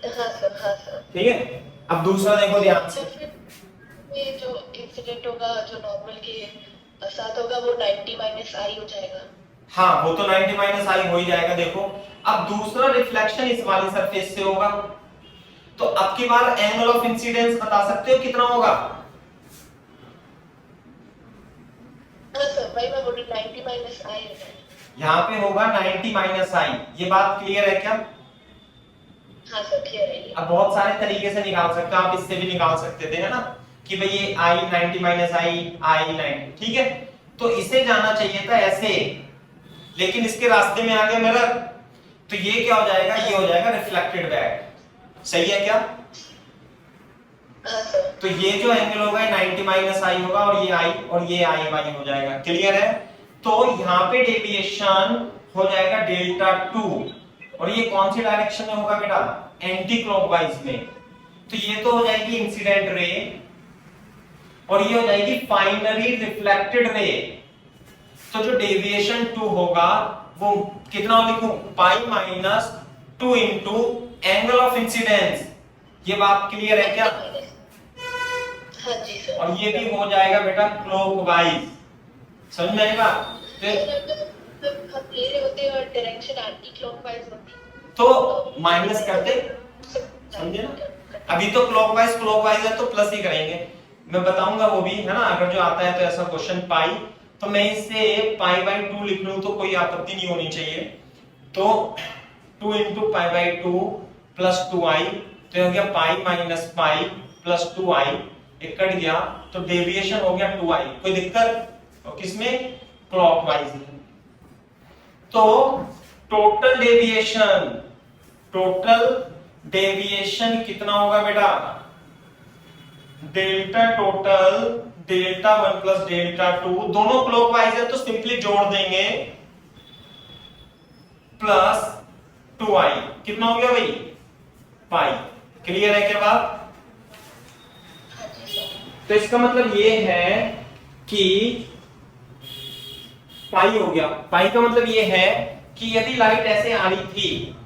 हाँ सर, हाँ सर। ठीक है। अब दूसरा देखो ध्यान से, तो फिर ये जो इंसिडेंट होगा, जो नॉर्मल के साथ होगा, वो 90 माइनस आई हो जाएगा। हाँ वो तो 90 माइनस आई हो ही जाएगा। देखो अब दूसरा रिफ्लेक्शन इस वाली सरफेस से होगा, तो अब की बार एंगल ऑफ इंसिडेंस बता सकते हो कितना होगा? हाँ सर, भाई मैं बोल रही 90 माइनस आई हो जाएगा। यहाँ पे होगा 90 माइनस आई। ये बात क्लियर है क्या? हाँ सर, क्लियर है ये। अब बहुत सारे तरीके से निकाल सकते हो आप, इससे भी निकाल सकते थे, है ना, कि भाई ये आई 90 माइनस आई 90, ठीक है। तो इसे जाना चाहिए था ऐसे, लेकिन इसके रास्ते में आ गया मिरर, तो ये क्या हो जाएगा? ये हो जाएगा रिफ्लेक्टेड बैक। सही है क्या? हाँ सर। तो ये जो एंगल होगा 90 माइनस आई होगा और ये आई बाई हो जाएगा। क्लियर है? तो यहाँ पे डेविएशन हो जाएगा डेल्टा 2 और ये कौन सी डायरेक्शन में होगा बेटा? एंटी क्लॉकवाइज में। तो ये तो हो जाएगी इंसिडेंट रे और ये हो जाएगी फाइनली रिफ्लेक्टेड रे। तो जो डेविएशन 2 होगा वो कितना लिखूं? Pi minus 2 into angle of incidence. ये बात क्लियर है क्या? हाँ जी सर। और ये भी हो जाएगा बेटा क्लॉकवाइज। समझ में आएगा? हम ले रहे होते और डायरेक्शन एंटी क्लॉकवाइज होती तो माइनस करते, समझे ना? अभी तो क्लॉकवाइज है तो प्लस ही करेंगे। मैं बताऊंगा वो भी, है ना? अगर जो आता है तो ऐसा क्वेश्चन पाई, तो मैं इसे पाई बाई 2 लिख लूं तो कोई आपत्ति नहीं होनी चाहिए। तो 2 into pi by 2 plus 2i, तो ये हो गया pi minus pi plus 2i। एक कट गया तो डेविएशन हो गया 2i। कोई दिक्कत? और किसमें? क्लॉकवाइज में। तो टोटल डेविएशन कितना होगा बेटा? Delta total delta 1 plus delta 2, दोनों क्लॉकवाइज है तो सिंपली जोड़ देंगे, प्लस 2i। कितना हो गया भाई? पाई। क्लियर है क्या बात? तो इसका मतलब ये है कि पाई हो गया। पाई का मतलब ये है कि यदि लाइट ऐसे आ रही थी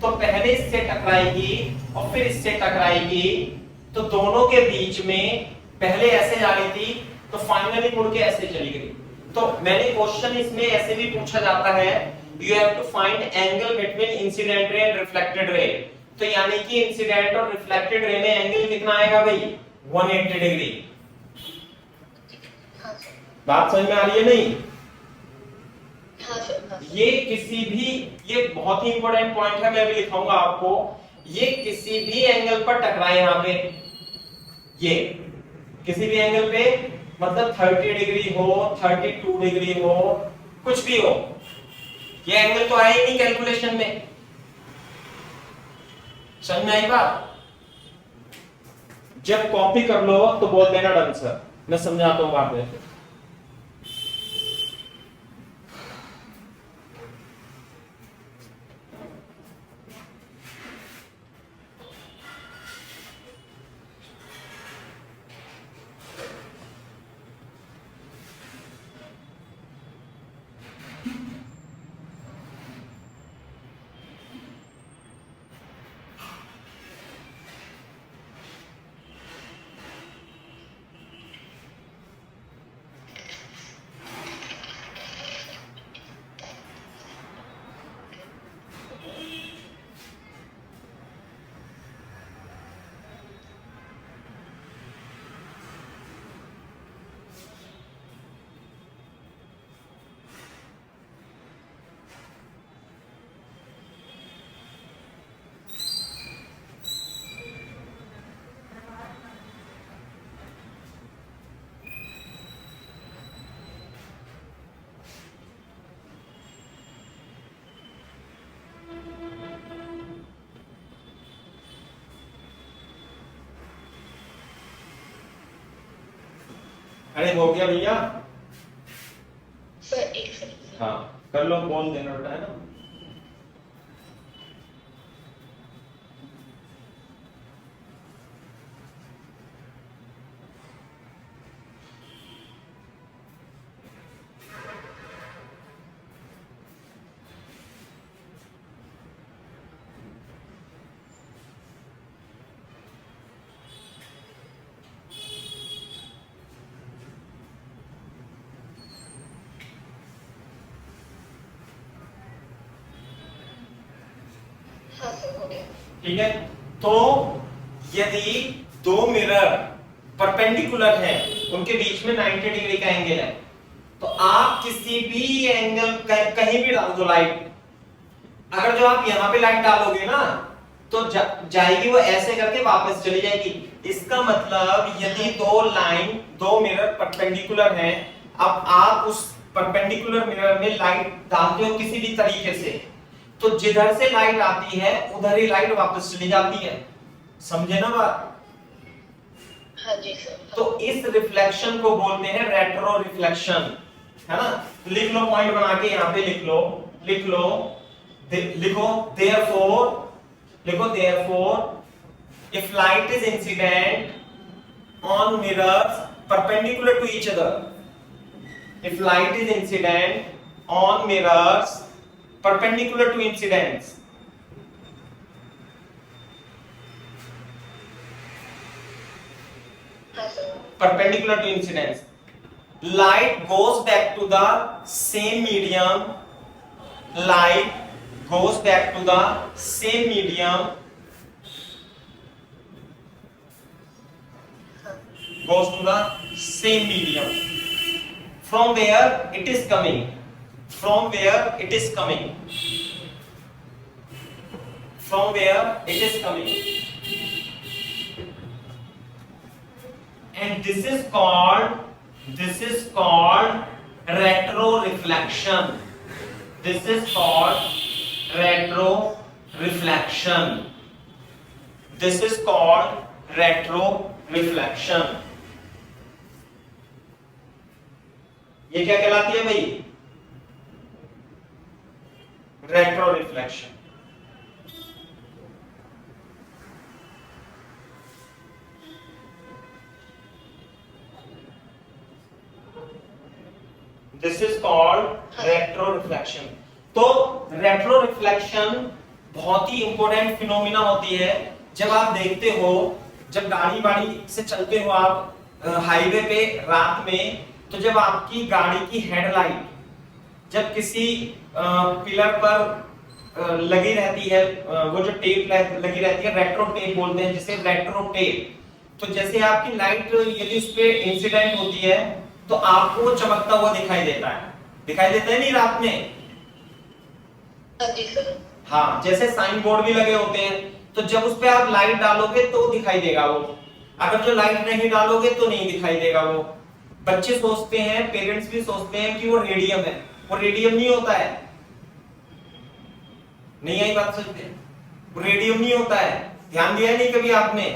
तो पहले इससे टकराएगी और फिर इससे टकराएगी, तो दोनों के बीच में पहले ऐसे जा रही थी तो फाइनली मुड़ के ऐसे चली गई। तो मैंने क्वेश्चन इसमें ऐसे भी पूछा जाता है, you have to find angle between incident ray and reflected ray. तो यानी कि इंसिडेंट और रिफ्लेक्टेड रे में एंगल कितना आएगा भाई? 180 डिग्री। बात समझ में आ रही है नहीं? ये किसी भी, ये बहुत ही इंपॉर्टेंट पॉइंट है, मैं भी लिखाऊंगा आपको। ये किसी भी एंगल पर टकराए, यहां पे ये किसी भी एंगल पे, मतलब 30 डिग्री हो, 32 डिग्री हो, कुछ भी हो, ये एंगल तो आए ही नहीं कैलकुलेशन में। समझ में आई बात? जब कॉपी कर लो तो बोल देना डन सर, मैं समझाता हूं बाद में। अरे हो गया भैया? सर एक सेकंड। हाँ कर लो, बोल देना बेटा, है ना? हाँ सर हो गया। ठीक है। तो यदि दो मिरर परपेंडिकुलर हैं, उनके बीच में 90 डिग्री का एंगल है, तो आप किसी भी एंगल कहीं भी डाल दो लाइट। अगर जो आप यहां पे लाइट डालोगे ना तो जाएगी वो ऐसे करके वापस चली जाएगी। इसका मतलब यदि दो मिरर परपेंडिकुलर हैं, अब आप उस परपेंडिकुलर मिरर में लाइट डालते हो किसी भी तरीके से, तो जिधर से लाइट आती है उधर ही लाइट वापस चली जाती है। समझे ना बात? हाँ जी सर। तो इस रिफ्लेक्शन को बोलते हैं रेट्रो रिफ्लेक्शन, है ना। लिख लो, पॉइंट बना के यहाँ पे लिख लो, लिखो therefore if light is incident on mirrors perpendicular to each other, if light is incident on mirrors perpendicular to incidents, perpendicular to incidence, light goes back to the same medium, light goes back to the same medium, goes to the same medium from where it is coming, from where it is coming, from where it is coming, and this is called retro reflection, this is called retro reflection, this is called retro reflection। ये क्या कहलाती है भाई? Retro reflection. This is called retro reflection. तो retro reflection बहुत ही important phenomena होती है। जब आप देखते हो, जब गाड़ी से चलते हो आप हाईवे पे रात में, तो जब आपकी गाड़ी की हेडलाइट जब किसी पिलर पर लगी रहती है, वो जो टेप लगी रहती है, रेट्रो टेप बोलते हैं जिसे, रेट्रो टेप। तो जैसे आपकी लाइट यदि उस पे इंसिडेंट होती है तो आपको चमकता हुआ दिखाई देता है नहीं रात में? हाँ जी सर। हाँ, जैसे साइन बोर्ड भी लगे होते हैं, तो जब उस पे आप लाइट डालोगे तो दिखाई देगा वो, अगर जो लाइट नहीं डालोगे तो नहीं दिखाई देगा वो। बच्चे सोचते हैं, पेरेंट्स भी सोचते हैं कि वो रेडियम है, वो रेडियम नहीं होता है। नहीं आई बात समझते? वो रेडियम नहीं होता है, ध्यान दिया नहीं कभी आपने?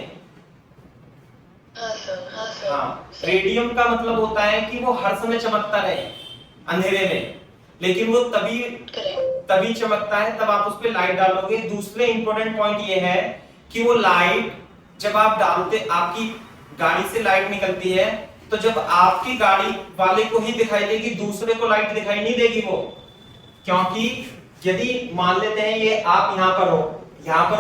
हाँ, रेडियम का मतलब होता है कि वो हर समय चमकता रहे अंधेरे में, लेकिन वो तभी चमकता है तब आप उस पे लाइट डालोगे। दूसरे इंपॉर्टेंट पॉइंट ये है कि वो लाइट जब आप डालते, आपकी गाड़ी से लाइट निकलती है, तो जब आपकी गाड़ी वाले को ही दिखाई देगी, दूसरे को लाइट दिखाई नहीं देगी वो। क्योंकि यदि मान लेते हैं ये आप यहाँ पर हो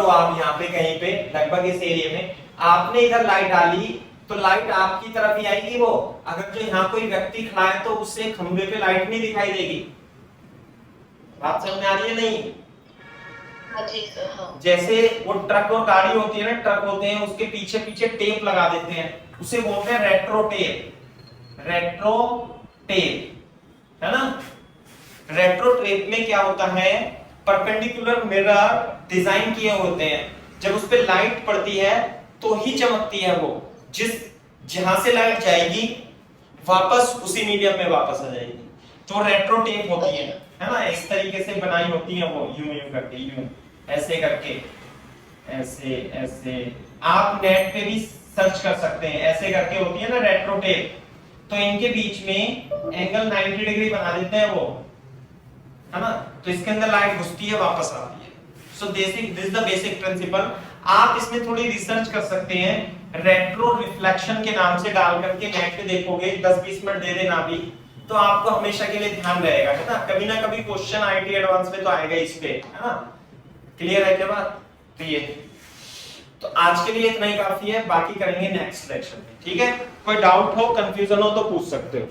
आप यहाँ पे कहीं पे लगभग इस एरिया में, आपने इधर लाइट डाली तो लाइट आपकी तरफ ही आएगी वो। अगर जो यहाँ कोई व्यक्ति खड़ा है तो उससे खंबे पे लाइट नहीं दिखाई देगी। बात समझ में आ रही है नहीं? हाँ जी सर। हाँ। जैसे वो ट्रक और गाड़ी होती है ना, ट्रक होते हैं उसके पीछे पीछे टेप लगा देते हैं, उसे बोलते हैं रेट्रो टेप। रेट्रो टेप है ना। रेट्रो टेप में क्या होता है, परपेंडिकुलर मिरर डिजाइन किए होते हैं, जब उस पे लाइट पड़ती है तो ही चमकती है वो। जहां से लाइट जाएगी वापस उसी मीडियम में वापस आ जाएगी, तो रेट्रो टेप होती है ना। इस तरीके से बनाई होती है वो, यूं करके, यूं ऐसे करके, ऐसे आप नेट पे भी सर्च कर सकते हैं, ऐसे करके होती है ना रेट्रो टेप। तो इनके बीच में एंगल 90 डिग्री बना देते हैं वो, है ना। तो इसके अंदर लाइट घुसती है, वापस आती है। So this is the basic principle. आप इसमें थोड़ी रिसर्च कर सकते हैं, रेट्रो रिफ्लेक्शन के नाम से डाल करके नेट पे देखोगे, 10-20 मिनट दे देना भी, तो आपको हमेशा के लिए ध्यान रहेगा, है ना। कभी ना कभी क्वेश्चन आईटी एडवांस में तो आएगा इस पे, है ना। क्लियर है क्या बात? तो ये, तो आज के लिए इतना ही काफी है, बाकी करेंगे नेक्स्ट लेक्चर में, ठीक है। कोई डाउट हो, कंफ्यूजन हो तो पूछ सकते हो।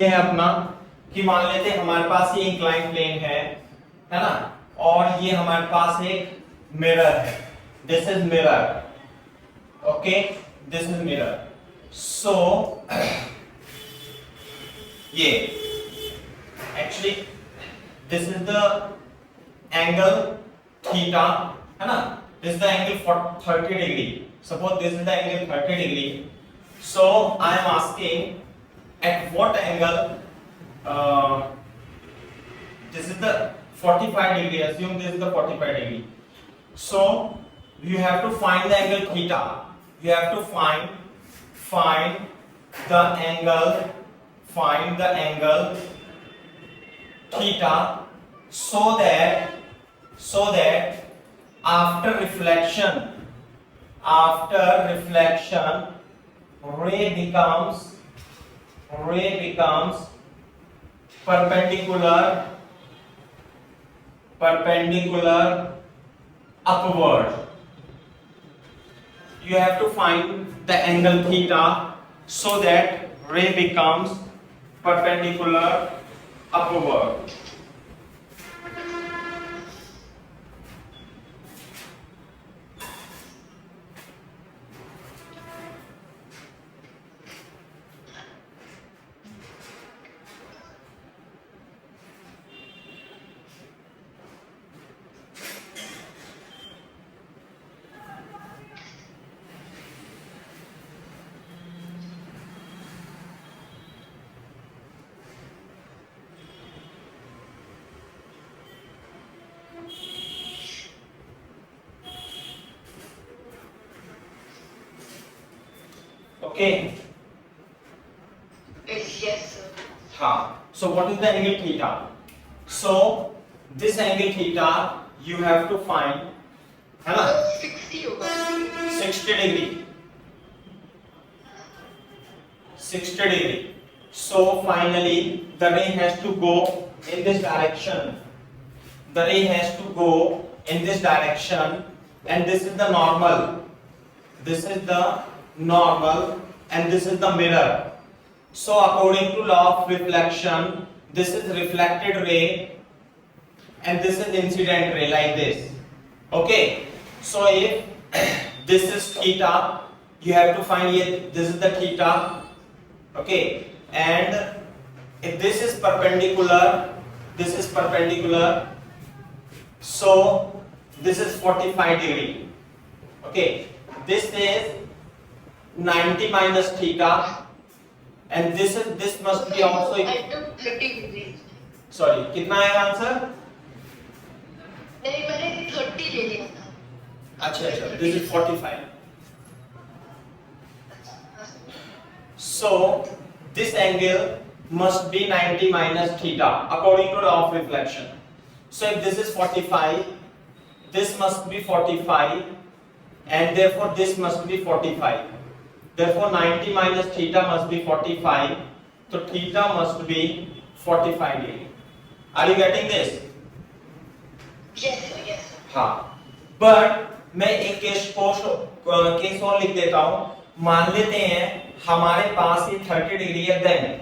ये है अपना कि मान लेते हैं हमारे पास ये इंक्लाइन प्लेन है ना, और ये हमारे पास एक मिरर है, this is mirror, okay, this is mirror. So ये actually this is the angle theta, है ना। This is the angle 30 degree, suppose this is the angle 30 degree. So I am asking at what angle this is the 45 degree, assume this is the 45 degree. So you have to find the angle theta, you have to find find the angle theta so that after reflection ray becomes perpendicular upward. You have to find the angle theta so that ray becomes perpendicular upward. Okay. Yes, sir. So what is the angle theta? So this angle theta you have to find, है ना? 60 होगा. 60 degree. 60 degree. So finally the ray has to go in this direction. The ray has to go in this direction, and this is the normal. This is the normal and this is the mirror. So according to law of reflection, this is reflected ray and this is incident ray, like this. Okay, so if this is theta, you have to find it, this is the theta. Okay, and if this is perpendicular, so this is 45 degree. Okay, this is 90 minus theta, and this must be also. I took 30 degrees. Sorry, कितना आएगा answer? नहीं, मैंने 30 ले लिया था. अच्छा, this is 45. So this angle must be 90 minus theta according to law of reflection. So if this is 45, this must be 45, and therefore this must be 45. Therefore 90 minus theta must be 45. So theta must be 45 degree. Are you getting this? Yes, sir. Yes, sir. हाँ, but मैं एक case और लिख देता हूँ. मान लेते हैं हमारे पास ये 30 डिग्री है. Then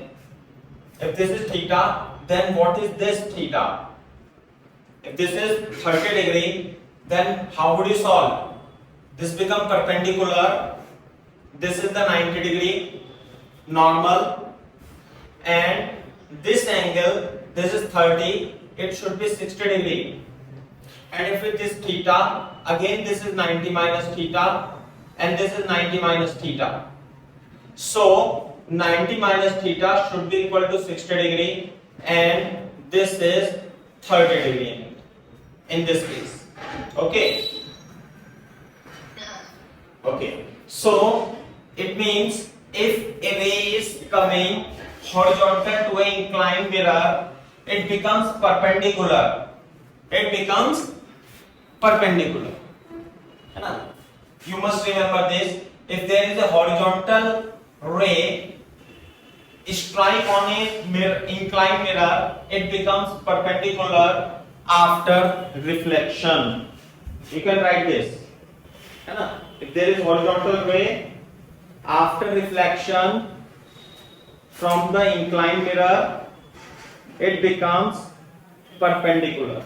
if this is theta, then what is this theta? If this is 30 degree, then how would you solve? This become perpendicular. This is the 90 degree normal, and this angle, this is 30, it should be 60 degree. And if it is theta, again this is 90 minus theta, and this is 90 minus theta. So 90 minus theta should be equal to 60 degree, and this is 30 degree in this case. Okay. Okay. So it means if a ray is coming horizontal to an inclined mirror, it becomes perpendicular. है ना? You must remember this. If there is a horizontal ray strike on a inclined mirror, it becomes perpendicular after reflection. You can write this. है ना? If there is horizontal ray after reflection from the inclined mirror, it becomes perpendicular.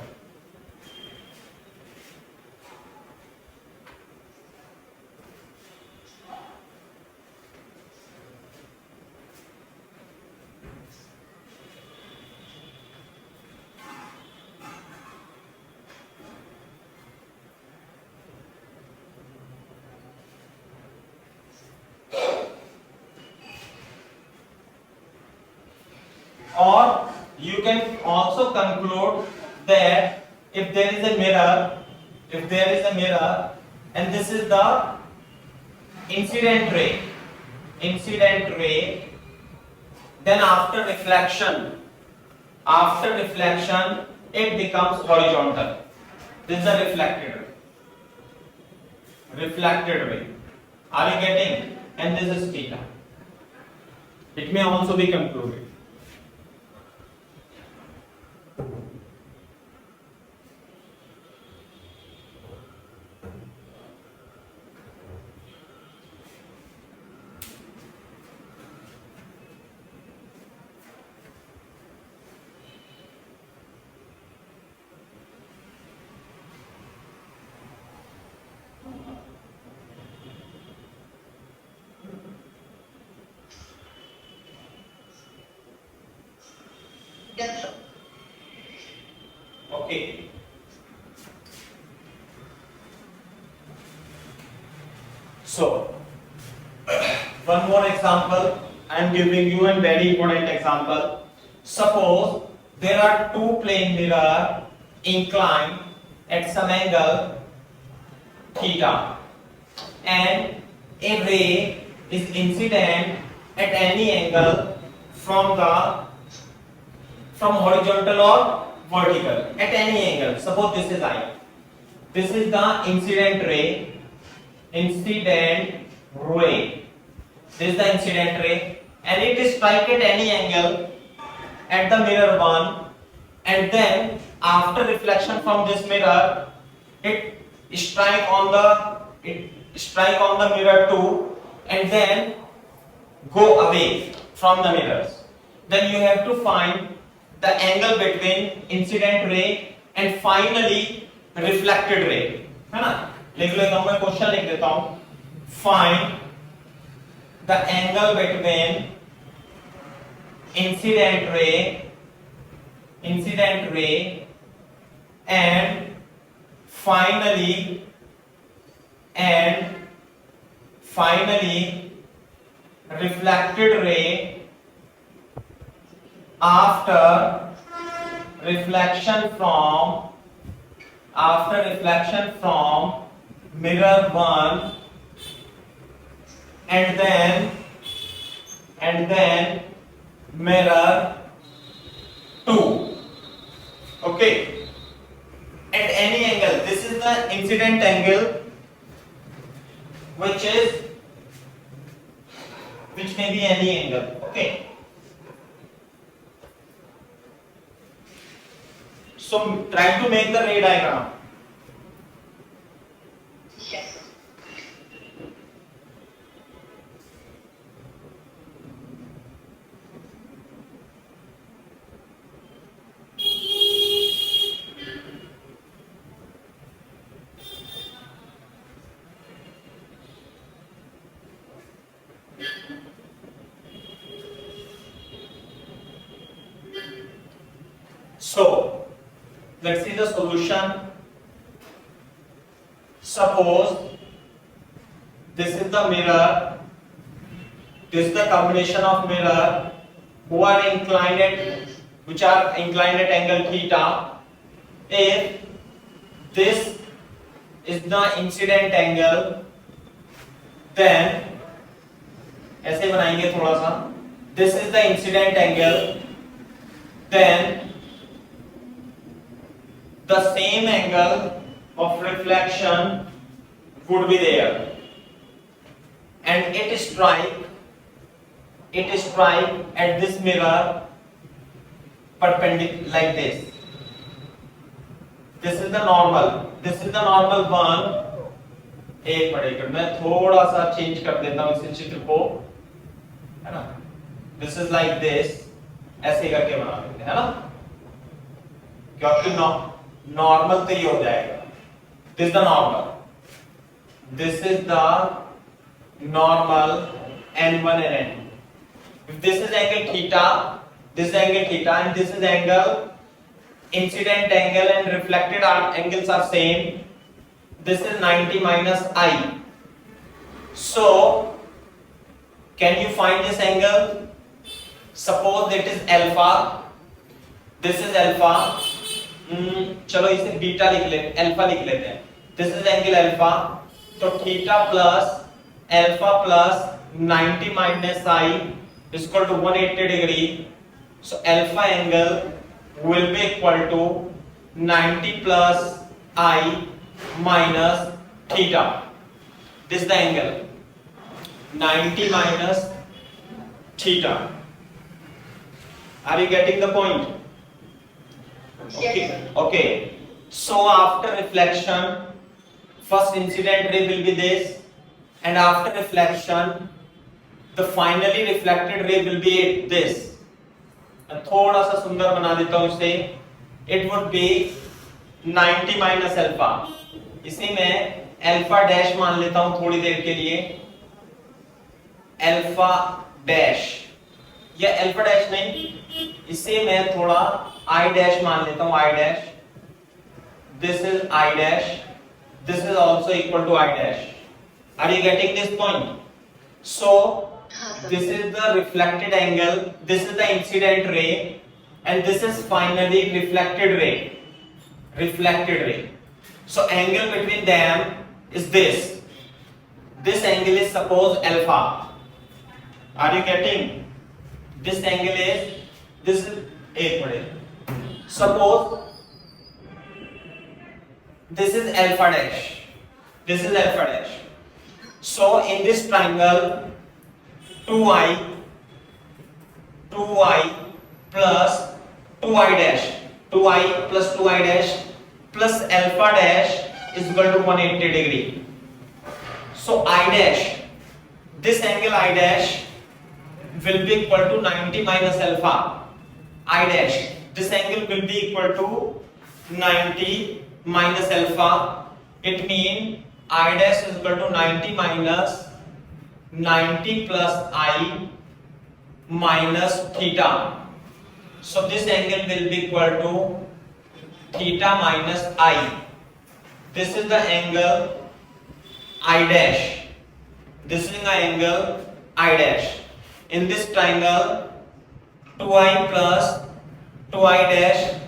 Or you can also conclude that if there is a mirror, and this is the incident ray, incident ray, then after reflection it becomes horizontal. This is a reflected ray. Are you getting? And this is theta. It may also be concluded. Yes, sir. Okay. So, one more example. I am giving you a very important example. Suppose there are two plane mirror inclined at some angle theta, and a ray is incident at any angle from horizontal or vertical, at any angle. Suppose this is I. This is the incident ray. This is the incident ray, and it is strike at any angle at the mirror 1, and then after reflection from this mirror, it strike on the mirror 2, and then go away from the mirrors. Then you have to find the angle between incident ray and finally reflected ray, है ना? लिख लेता हूं मैं, question लिख देता हूं. Find the angle between incident ray and finally reflected ray after reflection from mirror 1 and then mirror 2. Okay, at any angle. This is the incident angle, which may be any angle. Okay, so try to make the ray diagram. Yes. So let's see the solution. Suppose this is the mirror, this is the combination of mirror which are inclined at angle theta. If this is the incident angle, then ऐसे बनाएंगे थोड़ा सा. This is the incident angle, then the same angle of reflection would be there, and it strike at this mirror perpendicular like this. This is the normal one. एक minute, मैं थोड़ा सा change कर देता हूं इस चित्र को, है ना? This is like this, ऐसे करके बना देते हैं, है ना? क्योंकि नॉर्मल तो ये हो जाएगा. This is the normal. This is the normal N1 and N2. If this is angle theta, this is angle theta, and this is angle, incident angle and reflected angles are same. This is 90 minus I. So, can you find this angle? Suppose it is alpha. This is alpha. चलो इसे beta लिख लेते, alpha लिख लेते हैं. This is angle alpha. तो theta plus alpha plus 90 minus I is equal to 180 degree. So alpha angle will be equal to 90 plus I minus theta. This is the angle 90 minus theta. Are you getting the point? Okay. Okay. So after reflection, first incident ray will be this, and after reflection, the finally reflected ray will be this. थोड़ा सा सुंदर बना देता हूं इसे. It would be 90 minus alpha. इसे मैं alpha dash मान लेता हूं थोड़ी देर के लिए. अल्फा डैश या अल्फा डैश नहीं, इसे मैं थोड़ा आई डैश मान लेता हूं. I dash. This is I dash. This is also equal to I dash. Are you getting this point? So this is the reflected angle, this is the incident ray, and this is finally reflected ray. Reflected ray. So angle between them is this. This angle is suppose alpha. Are you getting? This angle is this is एक minute. Suppose this is alpha dash. This is alpha dash. So in this triangle, 2i plus 2i dash, 2i plus 2i dash plus alpha dash is equal to 180 degree. So I dash, this angle I dash will be equal to 90 minus alpha. I dash, this angle will be equal to 90 minus alpha. It means I dash is equal to 90 minus 90 plus I minus theta. So this angle will be equal to theta minus I. This is the angle I dash. This is the angle I dash. In this triangle, 2i plus 2i dash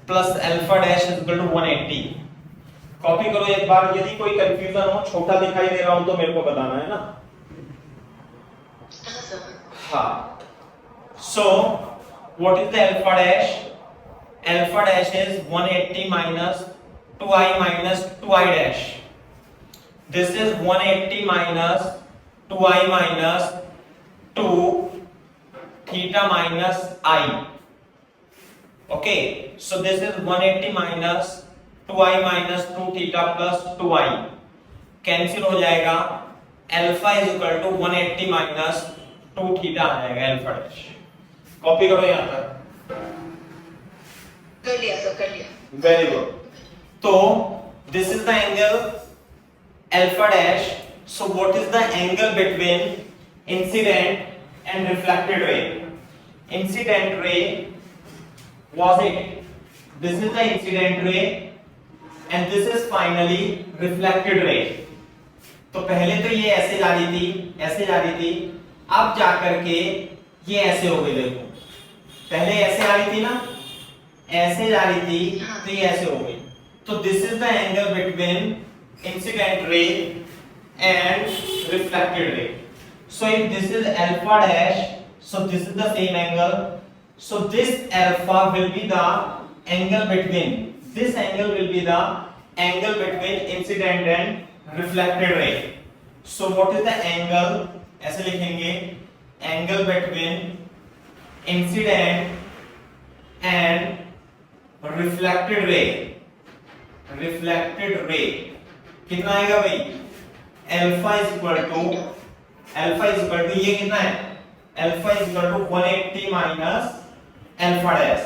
plus alpha dash is equal to 180. Copy करो एक बार. यदि कोई confusion हो, छोटा दिखाई दे रहा हो तो मेरे को बताना है ना. हाँ. So what is the alpha dash? Alpha dash is 180 minus 2i minus 2i dash. This is 180 minus 2i minus 2 theta minus I. Okay, so this is 180 minus 2i minus 2 theta plus 2i. Cancel हो जाएगा. Alpha is equal to 180 minus 2 theta आ जाएगा alpha dash. Copy करो यहां तक. कर लिया sir, कर लिया. Very good. तो this is the angle alpha dash. So what is the angle between incident and reflected ray? Incident ray was it? This is the incident ray and this is finally reflected ray. तो पहले तो ये ऐसे जा रही थी, ऐसे जा रही थी. अब जाकर के ये ऐसे हो गई. देखो पहले ऐसे आ रही थी ना, ऐसे जा रही थी, तो ये ऐसे हो गई. तो this is the angle between incident ray and reflected ray. So if this is alpha dash, so this is the same angle. So this alpha will be the angle between. This angle will be the angle between incident and reflected ray. So what is the angle? ऐसे लिखेंगे. Angle between incident and reflected ray. Reflected ray कितना आएगा भाई? Alpha is equal to ये कितना है? Alpha is equal to 180 minus alpha dash.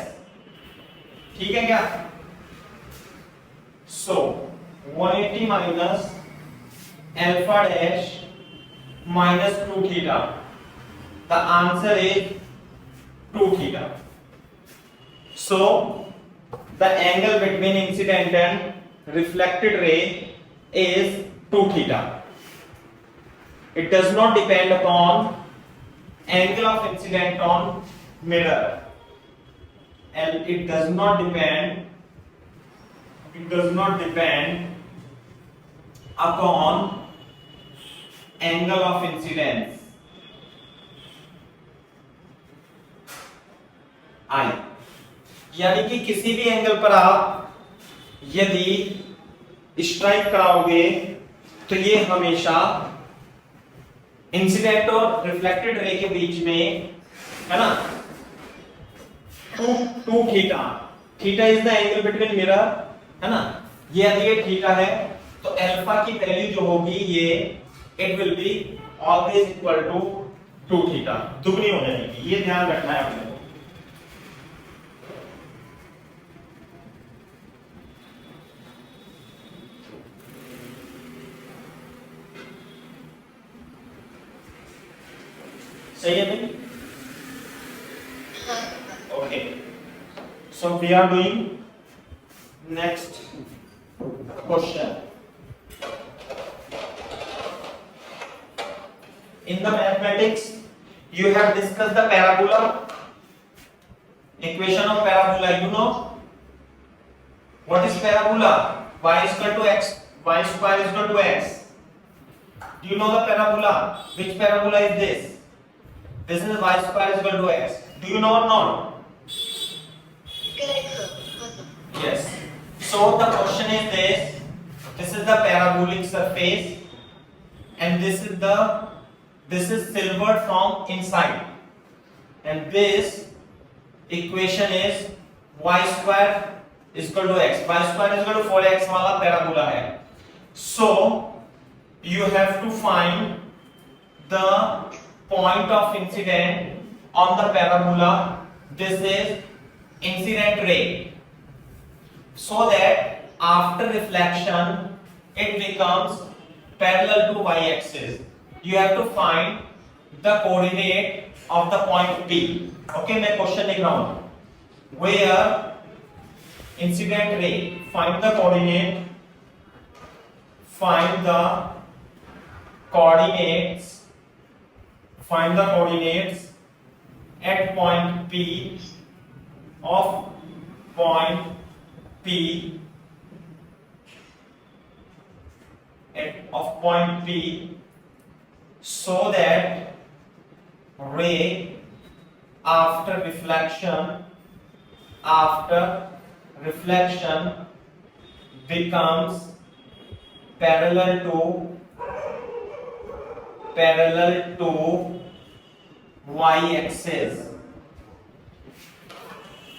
ठीक है क्या? So 180 minus alpha dash minus 2 theta. The answer is 2 theta. So the angle between incident and reflected ray is 2 theta. It does not depend upon angle of incident on mirror, and it does not depend upon angle of incidence. आई, यानी कि किसी भी angle पर आप यदि strike कराओगे तो ये हमेशा इंसिडेंट और रिफ्लेक्टेड रे के बीच में, है ना, two theta, theta is the angle between mirror, है ना, ये यदि ये थीटा है तो अल्फा की वैल्यू जो होगी ये it will be always equal to 2 theta, दुगनी हो जाएगी, ये ध्यान रखना है आपने। सही है भाई? Okay, so we are doing next question. In the mathematics, you have discussed the parabola, equation of parabola. You know what is parabola? Y is equal to x, y square is equal to x. Do you know the parabola? Which parabola is this? This is y square is equal to x. Do you know or not? Correct, sir. Yes. So the question is this. This is the parabolic surface, and this is silvered from inside, and this equation is y square is equal to x. Y square is equal to 4x वाला parabola है. So you have to find the point of incident on the parabola. This is incident ray, so that after reflection it becomes parallel to y-axis. You have to find the coordinate of the point P. Okay, मैं question लिख रहा हूं. Where incident ray, find the coordinate, find the coordinates, find the coordinates at point P of point P of point P, so that ray after reflection becomes parallel to y-axis.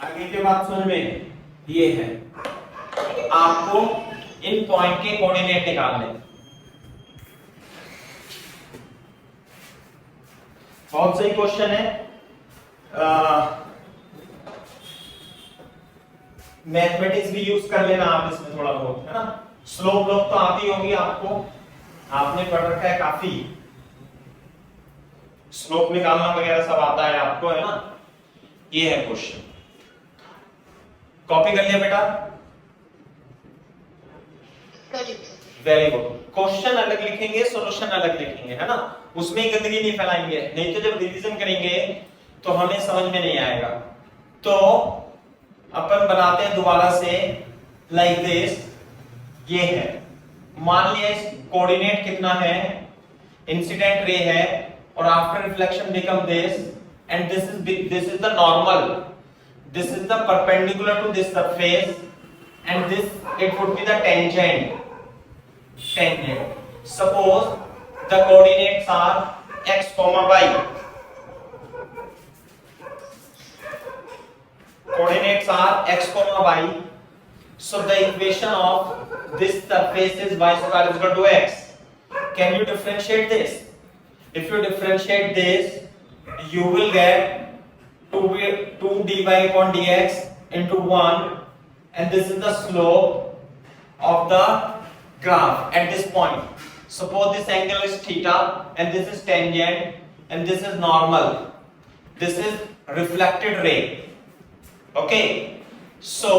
आगे की बात समझ में ये है, आपको इन पॉइंट के coordinate निकालने। बहुत सही क्वेश्चन है। मैथमेटिक्स भी यूज कर लेना आप इसमें थोड़ा बहुत, है ना। स्लोप लोप तो आती होगी आपको, आपने पढ़ रखा है काफी, स्लोप निकालना वगैरह सब आता है आपको, है ना। ये है क्वेश्चन, कॉपी कर लिया बेटा? Very good. क्वेश्चन अलग लिखेंगे, सॉल्यूशन अलग लिखेंगे, है ना, उसमें गंदगी नहीं फैलाएंगे, नहीं तो जब रिवीजन करेंगे तो हमें समझ में नहीं आएगा। तो अपन बनाते हैं दोबारा से, लाइक दिस। ये है, मान लिया इस कोऑर्डिनेट कितना है, इंसिडेंट रे है, और after reflection become this, and this is the normal, this is the perpendicular to this surface, and this it would be the tangent. Suppose the coordinates are x comma y. Coordinates are x comma y. So the equation of this surface is y square is equal to x. Can you differentiate this? If you differentiate this, you will get 2 dy upon dx into 1. And this is the slope of the graph at this point. Suppose this angle is theta and this is tangent and this is normal. This is reflected ray. Okay. So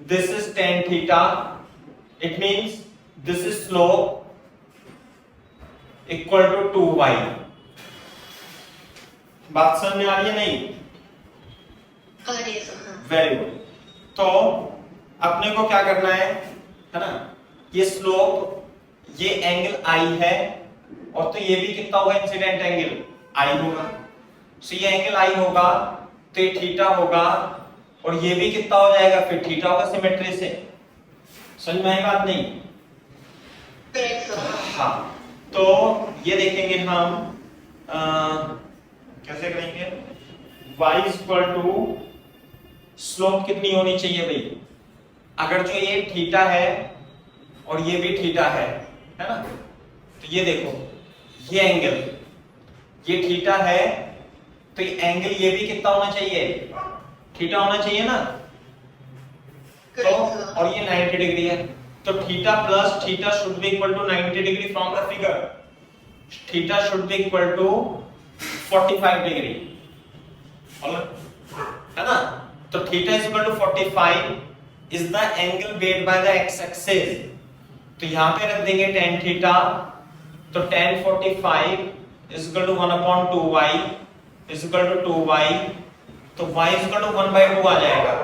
this is tan theta. It means this is slope equal to 2y. बात समझ में आ रही है नहीं? Very good. तो अपने को क्या करना है ना, ये स्लोप, ये एंगल आई है, और तो ये भी कितना होगा, इंसिडेंट एंगल आई होगा। सो ये एंगल आई होगा, तो ये थीटा होगा और ये भी कितना हो जाएगा, फिर थीटा होगा सिमेट्री से। समझ में आई बात नहीं? हाँ, तो ये देखेंगे हम कैसे करेंगे। y इक्वल टू स्लोप कितनी होनी चाहिए भाई, अगर जो ये थीटा है और ये भी थीटा है ना, तो ये देखो ये एंगल, ये थीटा है तो ये एंगल ये भी कितना होना चाहिए, थीटा होना चाहिए ना। तो और ये 90 डिग्री है, तो theta plus theta should be equal to 90 degree from the figure. Theta should be equal to 45 degree, है ना। तो theta is equal to 45 is the angle made by the x axis. तो यहां पे रख देंगे tan थीटा, तो tan 45 is equal to 1/2y is equal to 2y, तो y इज इक्वल टू 1/2 आ जाएगा।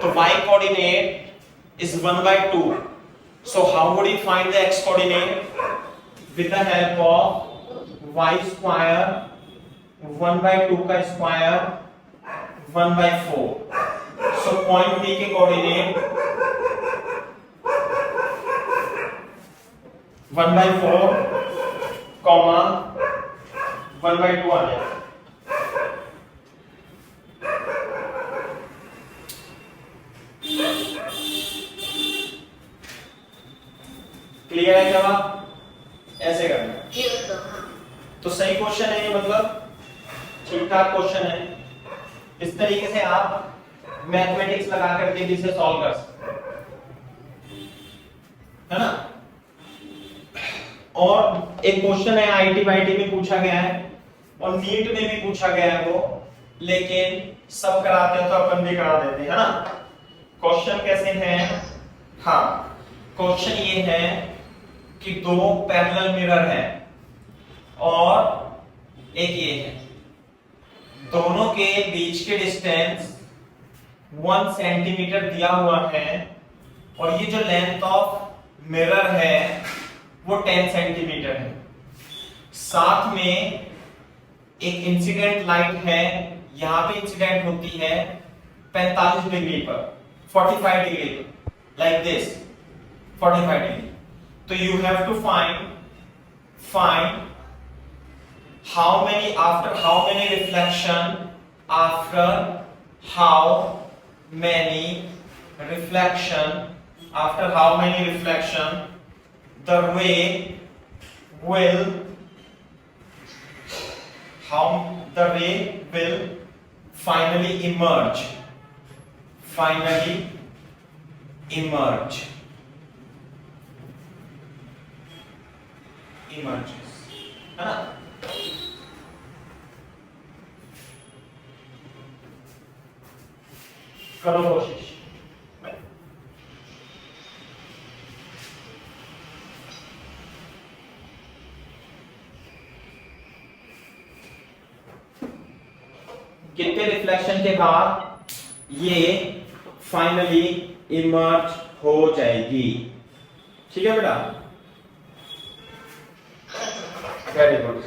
तो y coordinate is 1/2. So how would you find the x coordinate? With the help of y square 1/2 का square 1/4. So point P के coordinate 1/4 comma 1/2 आ जाएगा। Clear है जवाब? ऐसे करना है। तो सही क्वेश्चन है ये, मतलब ठीक ठाक क्वेश्चन है। इस तरीके से आप मैथमेटिक्स लगा करके भी इसे सॉल्व कर सकते है ना। और एक क्वेश्चन है आईटी वाईटी में पूछा गया है और नीट में भी पूछा गया है वो, लेकिन सब कराते हैं तो अपन भी करा देते हैं ना। क्वेश्चन कैसे हैं? हाँ, क्वेश्चन ये है कि दो पैरेलल मिरर है और एक ये है, दोनों के बीच के डिस्टेंस 1 सेंटीमीटर दिया हुआ है और ये जो लेंथ ऑफ मिरर है वो 10 सेंटीमीटर है। साथ में एक इंसिडेंट लाइट है, यहां पे इंसिडेंट होती है 45 डिग्री पर, 45 डिग्री पर, लाइक दिस 45 डिग्री। तो you have to find how many after how many reflection after how many reflection the ray will finally emerge emerges, है ना। करो कोशिश। कितने रिफ्लेक्शन के बाद ये फाइनली इमर्ज हो जाएगी? ठीक है बेटा, वेरी गुड।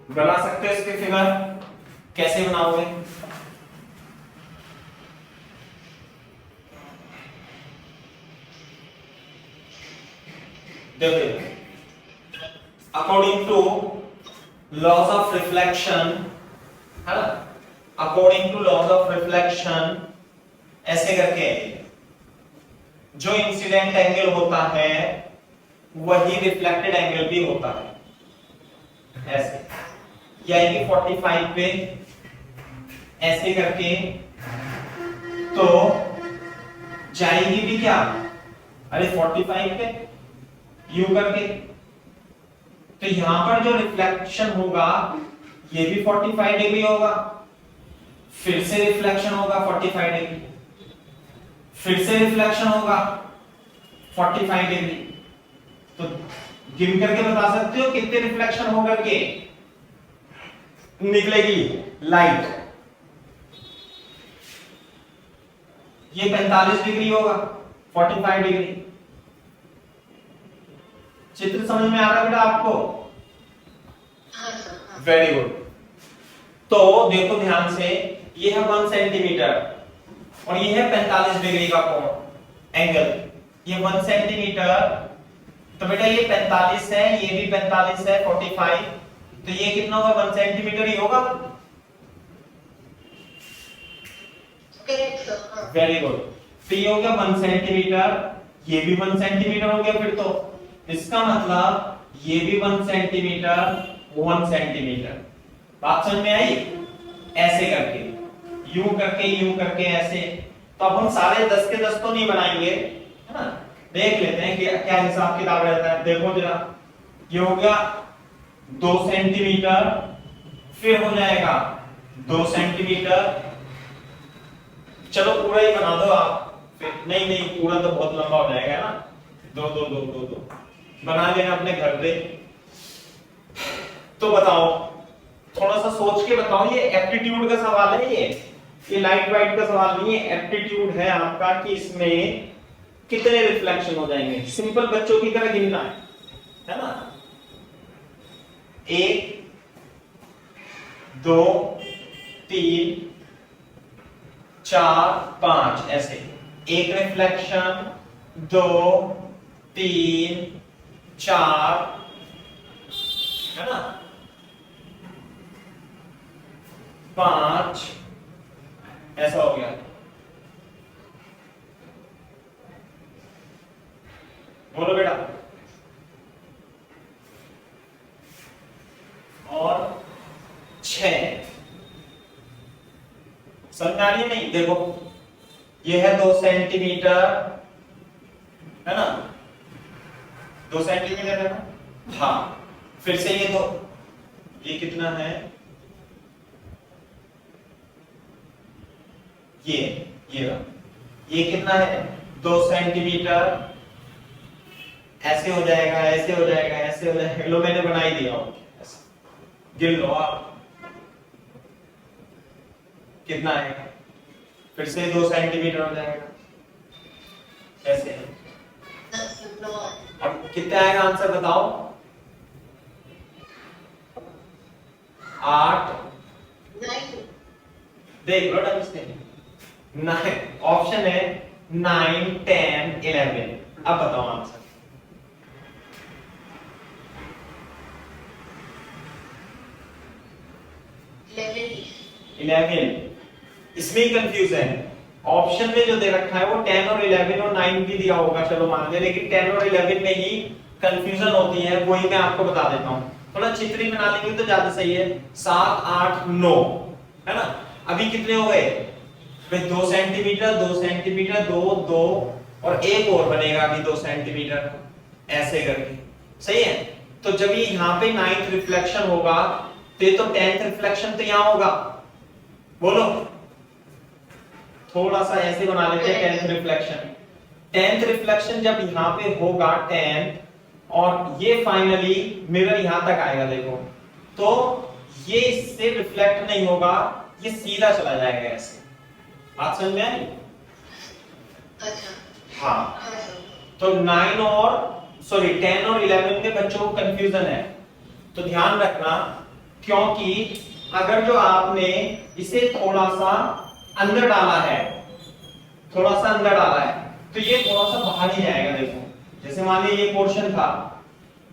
बना सकते हो इसके फिगर? कैसे बनाओगे? देखिए, according to laws of reflection, है ना, according to laws of reflection ऐसे करके जो इंसिडेंट एंगल होता है वही रिफ्लेक्टेड एंगल भी होता है। ऐसे ये आएगी 45 पे, ऐसे करके तो जाएगी भी क्या, अरे 45 पे यू करके, तो यहां पर जो रिफ्लेक्शन होगा ये भी 45 डिग्री होगा, फिर से रिफ्लेक्शन होगा 45 डिग्री, फिर से रिफ्लेक्शन होगा 45 डिग्री। तो गिन करके बता सकते हो कितने रिफ्लेक्शन होकर के निकलेगी लाइट? ये 45 डिग्री होगा, 45 डिग्री। चित्र समझ में आ रहा है बेटा आपको? Very good. तो देखो ध्यान से, ये है 1 सेंटीमीटर और ये है 45 डिग्री का कोण एंगल, ये 1 सेंटीमीटर, तो बेटा ये 45 है, ये भी 45 है 45, तो ये कितना होगा 1 सेंटीमीटर ही होगा। Correct sir. वेरी गुड, तो ये हो गया 1 सेंटीमीटर, ये भी 1 सेंटीमीटर हो गया, फिर तो इसका मतलब ये भी 1 सेंटीमीटर 1 सेंटीमीटर। बात समझ में आई? ऐसे करके, यूं करके ऐसे। तो अब हम सारे 10 के 10 तो नहीं बनाएंगे, है ना, देख लेते हैं कि क्या हिसाब किताब रहता है। देखो जरा, ये हो गया 2 सेंटीमीटर, फिर हो जाएगा 2 सेंटीमीटर, चलो पूरा ही बना दो आप, फिर नहीं पूरा तो बहुत लंबा हो जाएगा ना, दो दो दो दो दो बना लेना अपने घर पे। तो बताओ, थोड़ा सा सोच के बताओ, ये एप्टीट्यूड का सवाल है, ये लाइट वाइट का सवाल नहीं है, एप्टीट्यूड है आपका कि इसमें कितने रिफ्लेक्शन हो जाएंगे। सिंपल बच्चों की तरह गिनना है ना, 1 2 3 4 5 ऐसे, एक रिफ्लेक्शन, 2 3 4, है ना, 5 ऐसा हो गया। बोलो बेटा, और 6 समझ आ रही है? नहीं, देखो ये है 2 सेंटीमीटर, है ना, 2 सेंटीमीटर है ना, हाँ, फिर से ये दो, ये कितना है, ये कितना है 2 सेंटीमीटर, ऐसे हो जाएगा, ऐसे हो जाएगा, ऐसे हो जाएगा, लो मैंने बना ही दिया हो, गिन लो आप कितना आएगा, फिर से 2 सेंटीमीटर हो जाएगा, ऐसे। अब कितना आएगा आंसर बताओ, 8, देख लो ढंग से, 9, ऑप्शन है 9 10 11। अब बताओ आंसर। 11, इसमें ही कंफ्यूजन है। ऑप्शन में जो दे रखा है वो 10 और 11 और 9 भी दिया होगा, चलो मान लिया, लेकिन 10 और 11 में ही कंफ्यूजन होती है, वही मैं आपको बता देता हूँ। थोड़ा चित्री बना लेंगे तो ज्यादा सही है। 7 8 9, है ना, अभी कितने हो गए भाई, 2 सेंटीमीटर 2 सेंटीमीटर 2 2 और एक और बनेगा अभी 2 सेंटीमीटर, ऐसे करके, सही है। तो जब ये यहाँ पे 9th रिफ्लेक्शन होगा तो ये तो 10th रिफ्लेक्शन तो यहाँ होगा, बोलो, थोड़ा सा ऐसे बना लेते हैं 10th रिफ्लेक्शन। 10th रिफ्लेक्शन जब यहाँ पे होगा 10th, और ये फाइनली मिरर यहां तक आएगा, देखो, तो ये इससे रिफ्लेक्ट नहीं होगा, ये सीधा चला जाएगा ऐसे। बात समझ में आई? हाँ, तो 9 और 10 और 11 में बच्चों को कंफ्यूजन है, तो ध्यान रखना, क्योंकि अगर जो आपने इसे थोड़ा सा अंदर डाला है, थोड़ा सा अंदर डाला है, तो ये थोड़ा सा बाहर ही जाएगा। देखो, जैसे मान लीजिए ये पोर्शन था,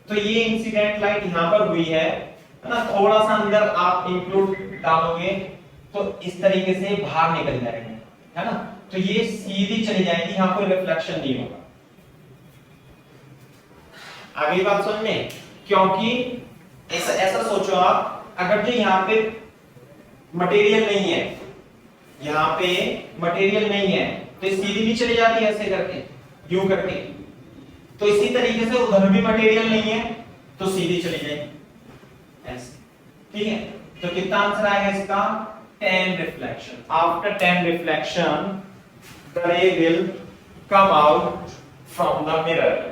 तो ये इंसिडेंट लाइट यहां पर हुई है ना, थोड़ा सा अंदर आप इंक्लूड डालोगे तो इस तरीके से बाहर निकल जाएंगे, है ना, तो ये सीधी चली जाएगी, यहां कोई रिफ्लेक्शन नहीं होगा। आगे बात समझ में, क्योंकि ऐसा सोचो आप, अगर जो यहाँ पे मटेरियल नहीं है, यहाँ पे मटेरियल नहीं है, तो सीधी भी चली जाती है ऐसे करके, यूं करके, तो इसी तरीके से उधर भी मटेरियल नहीं है तो सीधी चली जाएगी ऐसे, ठीक है। तो कितना आंसर आएगा इसका, 10 reflection. After 10 reflection the ray will come out from the mirror.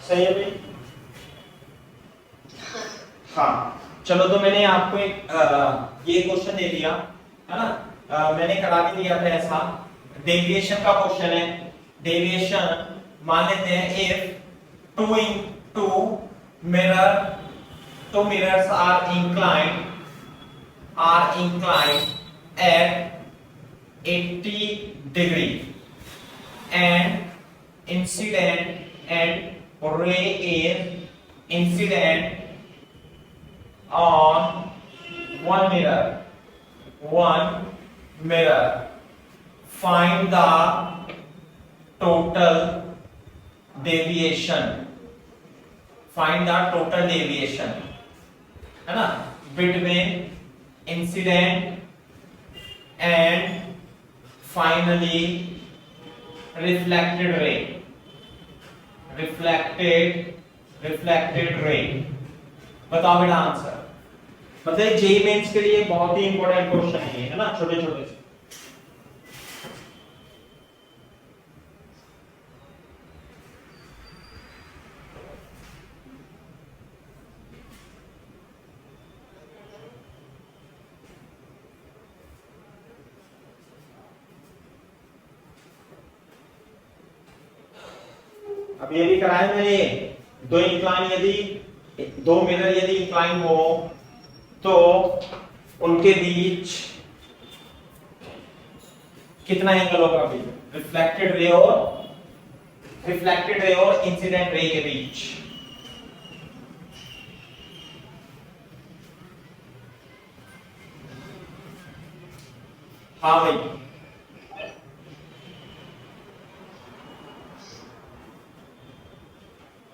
सही है भाई? हाँ चलो, तो मैंने आपको एक ये क्वेश्चन दे दिया है ना, मैंने करा भी दिया था ऐसा, डेविएशन का क्वेश्चन है। डेविएशन मान लेते हैं if two mirrors are inclined at 80 degree and incident and ray is incident on one mirror, find the total deviation, है ना, between incident and finally reflected ray। बताओ बेटा आंसर। मतलब जेईई मेंस के लिए बहुत ही इंपॉर्टेंट क्वेश्चन है ना, छोटे छोटे से। अब ये भी कराया मैंने, दो मिरर यदि इंक्लाइन हो तो उनके बीच कितना एंगल होगा अभी, रिफ्लेक्टेड रे और इंसिडेंट रे के बीच। हाँ भाई,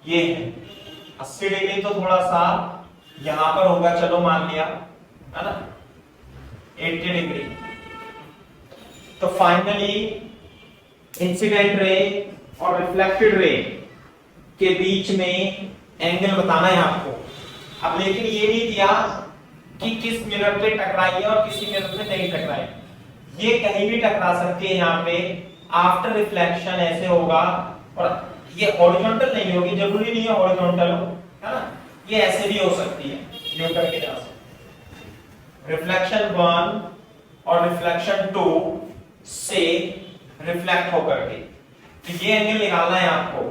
ये है 80 डिग्री, तो थोड़ा सा यहां पर होगा, चलो मान लिया है ना 80 डिग्री। तो फाइनली इंसिडेंट रे और रिफ्लेक्टेड रे के बीच में एंगल बताना है आपको। अब लेकिन ये नहीं दिया कि किस मिरर पे टकराई है और किसी मिरर पे नहीं टकराई, ये कहीं भी टकरा सकती है। यहाँ पे आफ्टर रिफ्लेक्शन ऐसे होगा, और ये हॉरिजॉन्टल नहीं होगी, जरूरी नहीं है हॉरिजॉन्टल हो, है ना, ये ऐसे भी हो सकती है न्यूटन के हिसाब से। रिफ्लेक्शन 1 और रिफ्लेक्शन 2 से रिफ्लेक्ट होकर के, तो ये एंगल निकालना है आपको।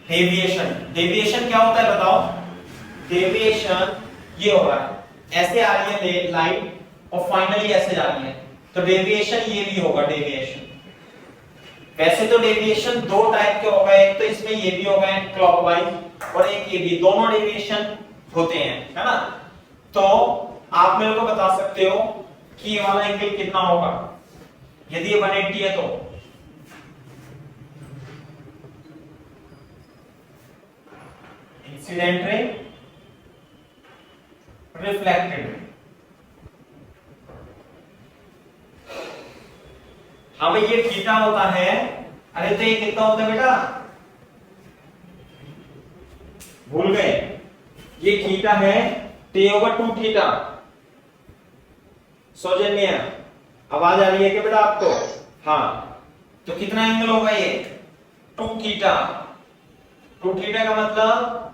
डेविएशन क्या होता है बताओ? डेविएशन ये हो रहा है, ऐसे आ रही है लाइन और फाइनली ऐसे जा रही है, तो डेविएशन ये भी होगा डेविएशन। वैसे तो डेविएशन दो टाइप के हो गए, एक तो इसमें ये भी हो गए क्लॉकवाइज और एक ये भी, दोनों डेविएशन होते हैं, है ना। तो आप मेरे को बता सकते हो कि ये वाला एंगल कितना होगा यदि ये 180 है तो? इंसिडेंट रे, रिफ्लेक्टेड रे। हाँ भाई, ये थीटा होता है। अरे तो ये कितना होता है बेटा, भूल गए? ये थीटा है तो ये होगा 2 थीटा। सौजन्य आवाज आ रही है क्या बेटा आपको? हाँ, तो कितना एंगल होगा ये? 2 थीटा। 2 थीटा का मतलब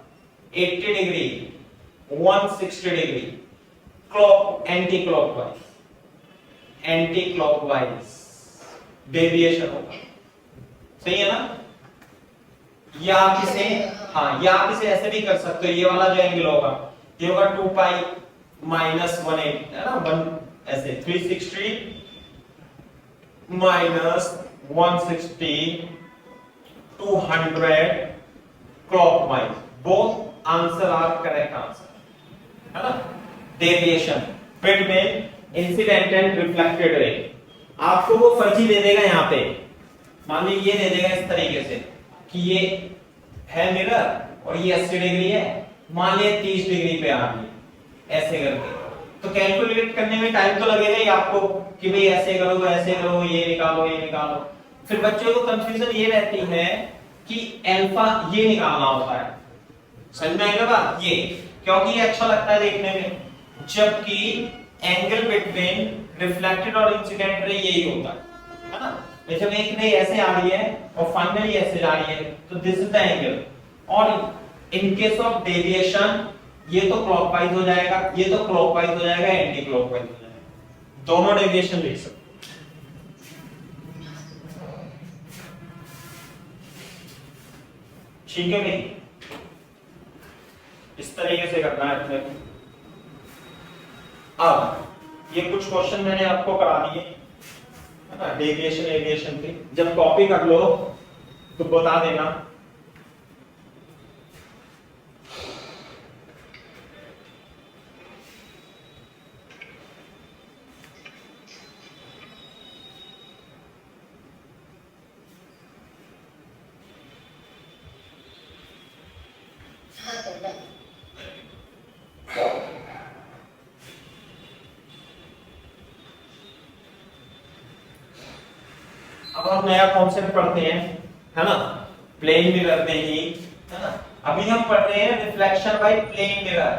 80 degree, 160 degree, anti clockwise deviation होगा। सही है ना? या आप इसे, हाँ, या आप इसे ऐसे भी कर सकते हो, ये वाला जो एंगल होगा ये होगा 2 पाई माइनस 180, है ना, 1 ऐसे 360 माइनस 160 200 clockwise. Both answer are correct answer, है ना। Deviation between incident and reflected ray. आपको वो फर्जी दे देगा यहाँ पे, मान लीजिए ये दे देगा इस तरीके से कि ये है मिरर और ये 80 डिग्री है, मान लिया 30 डिग्री पे आ गई, ऐसे करके। तो कैलकुलेट करने में टाइम तो लगेगा ही आपको कि भाई ऐसे करो ऐसे करो, ये निकालो। फिर बच्चों को कंफ्यूजन ये रहती है कि अल्फा ये निकालना होता है। समझ में आएगा बात? ये क्योंकि ये अच्छा लगता है देखने में, जबकि एंगल बिटवीन रिफ्लेक्टेड और इंसिडेंट रे यही होता है ना। जब एक रे ऐसे आ रही है और फाइनली ऐसे जा रही है, तो दिस इज द एंगल। और इन केस ऑफ डेविएशन ये तो क्लॉकवाइज हो जाएगा, ये तो क्लॉकवाइज हो जाएगा, एंटी क्लॉकवाइज हो जाएगा, दोनों डेविएशन लिख सकते। ठीक है भाई, इस तरीके से करना है अपने। अब ये कुछ क्वेश्चन मैंने आपको करा दिए है ना, डेविएशन एविएशन के, जब कॉपी कर लो तो बता देना। हाँ सर डन। अब हम नया कॉन्सेप्ट पढ़ते हैं है ना, प्लेन मिरर में ही है ना। अभी हम पढ़ रहे हैं reflection by plane mirror,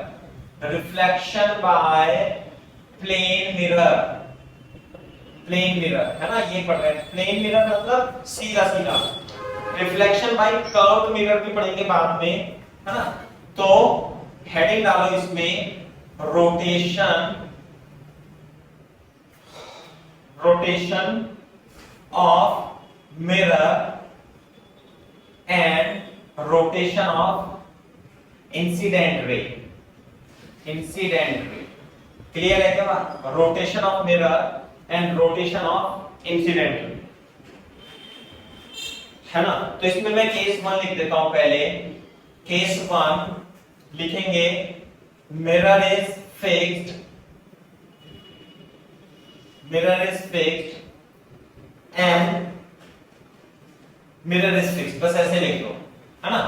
reflection by plane mirror, plane mirror है ना, ये पढ़ रहे हैं। प्लेन मिरर मतलब सीधा सीधा, रिफ्लेक्शन बाय कर्व्ड मिरर भी पढ़ेंगे बाद में है ना। तो हेडिंग डालो इसमें, rotation, rotation of mirror and rotation of incident ray, incident ray, clear है क्या बात? rotation of mirror and rotation of incident ray है ना। तो इसमें मैं केस 1 लिख देता हूं पहले। केस 1 लिखेंगे, mirror is fixed, mirror is fixed and mirror is fixed, बस ऐसे लिख लो है ना।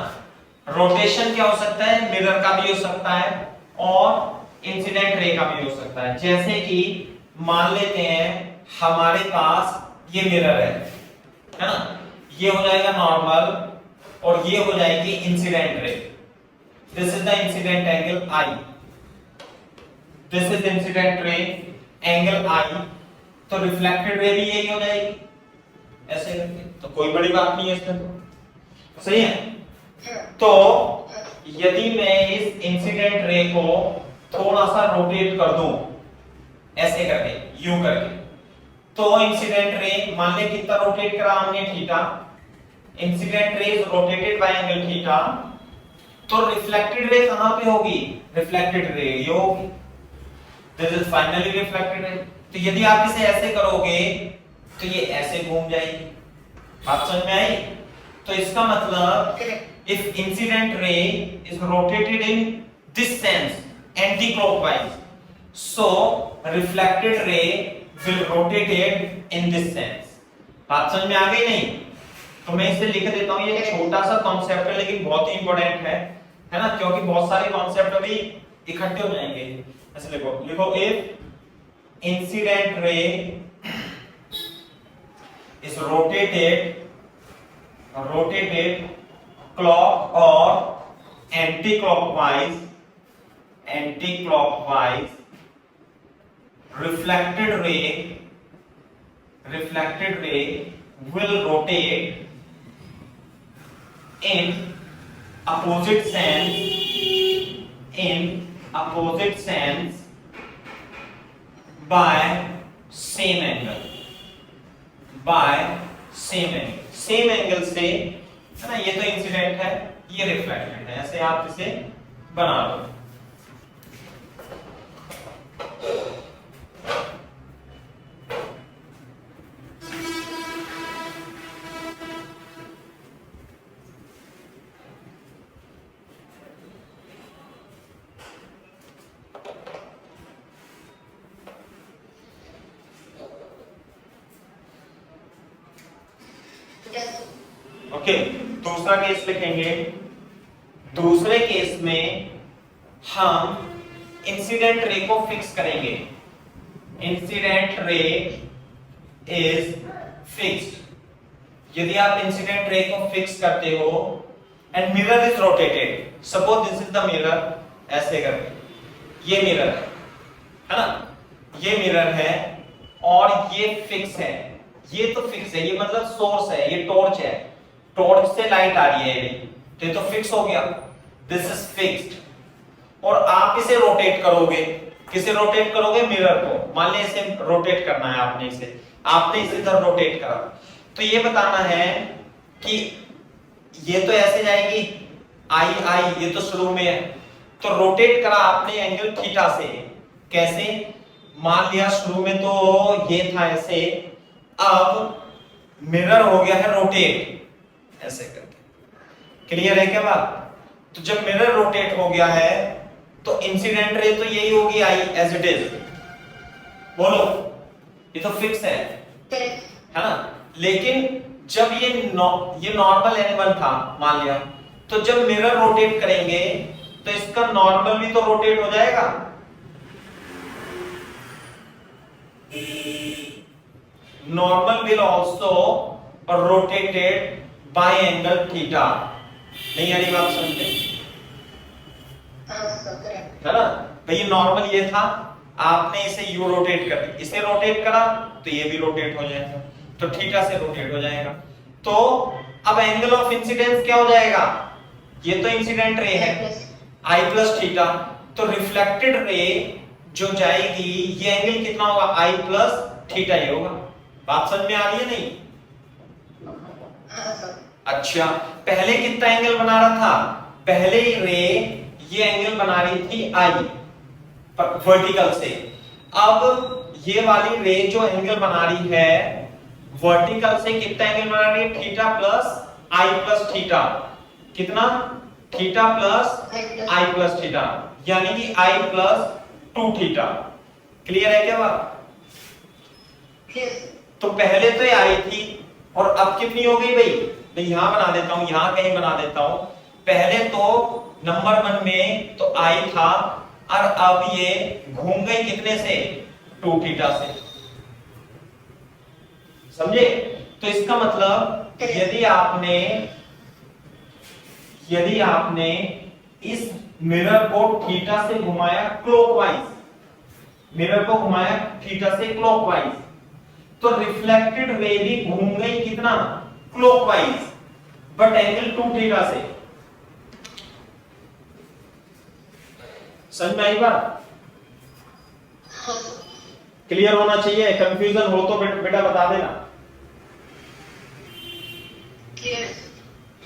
रोटेशन क्या हो सकता है, मिरर का भी हो सकता है और इंसिडेंट रे का भी हो सकता है। जैसे कि मान लेते हैं हमारे पास ये मिरर है ना, ये हो जाएगा नॉर्मल और ये हो जाएगी incident ray. This is the incident angle i, this is incident ray angle i, तो रिफ्लेक्टेड रे भी यही हो जाएगी ऐसे करके, तो कोई बड़ी बात नहीं है इसमें, तो सही है। तो यदि मैं इस इंसिडेंट रे को थोड़ा सा रोटेट कर दूं ऐसे करके, यू करके, तो इंसिडेंट रे मान ले कितना रोटेट करा हमने, theta, incident ray is rotated bye angle theta, तो रिफ्लेक्टेड रे कहां पे होगी, रिफ्लेक्टेड रे ये होगी, this is finally reflected ray. तो यदि आप इसे ऐसे करोगे तो ये ऐसे घूम जाएगी, बात समझ में आई? तो इसका मतलब if incident ray is rotated in this sense anti clockwise, so reflected ray will rotated in this sense. बात समझ में आ गई नहीं? तो मैं इसे लिख देता हूं, ये छोटा सा कॉन्सेप्ट है लेकिन बहुत ही इंपॉर्टेंट है ना, क्योंकि बहुत सारे कॉन्सेप्ट अभी इकट्ठे हो जाएंगे। ऐसे लिखो, लिखो if incident ray is rotated clock or anti-clockwise, reflected ray will rotate in opposite sense by same angle, same angle से है ना। ये तो इंसिडेंट है, ये रिफ्लेक्टेड है, ऐसे आप इसे बना लो। ओके, दूसरा केस लिखेंगे। दूसरे केस में हम इंसिडेंट रे को फिक्स करेंगे। Incident ray is fixed. यदि आप इंसिडेंट रे को फिक्स करते हो and mirror is rotated, suppose this is the mirror, ऐसे करके ये मिरर है ना, ये मिरर है और ये फिक्स है, ये तो फिक्स है, ये मतलब सोर्स है, ये टॉर्च है, टॉर्च से लाइट आ रही है, तो ये तो फिक्स हो गया, दिस इज फिक्स्ड। और आप इसे रोटेट करोगे, किसे रोटेट करोगे? मिरर को। मान लीजिए इसे रोटेट करना है आपने इसे इधर रोटेट करा, तो ये बताना है कि ये तो ऐसे जाएगी आई आई, ये तो शुरू में है, तो रोटेट करा आपने एंगल थीटा से। कैसे? मान लिया शुरू में तो ये था ऐसे, अब मिरर हो गया है रोटेट ऐसे करके। क्लियर है क्या बात? तो जब मिरर रोटेट हो गया है तो इंसिडेंट रे तो यही होगी आई एज इट इज। बोलो, ये तो फिक्स है ना? लेकिन जब ये नॉर्मल एनिमल था मान लिया, तो जब मिरर रोटेट करेंगे तो इसका नॉर्मल भी तो रोटेट हो जाएगा। Normal will also rotated bye angle theta. नहीं यानी बात समझते है ना? भाई नॉर्मल ये था, आपने इसे यू रोटेट कर दिया, इसे रोटेट करा तो ये भी रोटेट हो जाएगा, तो थीटा से रोटेट हो जाएगा। तो अब एंगल ऑफ इंसिडेंस क्या हो जाएगा? ये तो इंसिडेंट रे है आई प्लस थीटा, तो रिफ्लेक्टेड रे जो जाएगी ये एंगल कितना होगा? आई प्लस थीटा ही होगा। बात समझ में आ रही है नहीं? अच्छा, पहले कितना एंगल बना रहा था? पहले ही रे ये एंगल बना रही थी आई वर्टिकल से। अब ये वाली रे जो एंगल बना रही है वर्टिकल से, कितना एंगल बना रही है? थीटा प्लस आई प्लस थीटा। कितना? थीटा प्लस आई प्लस थीटा, यानी कि आई प्लस 2 थीटा। क्लियर है क्या बात? तो पहले तो ये आई थी और अब कितनी हो गई भाई? मैं यहां बना देता हूं, यहां कहीं बना देता हूं। पहले तो नंबर 1 में तो आई था और अब ये घूम गई कितने से? 2 थीटा से। समझे? तो इसका मतलब यदि आपने इस मिरर को थीटा से घुमाया क्लॉकवाइज, मिरर को घुमाया थीटा से क्लॉकवाइज, तो रिफ्लेक्टेड रे भी घूम गई कितना? क्लॉकवाइज, बट एंगल 2 थीटा से। समझ में आई बात? क्लियर होना चाहिए, कंफ्यूजन हो तो बेटा बता देना।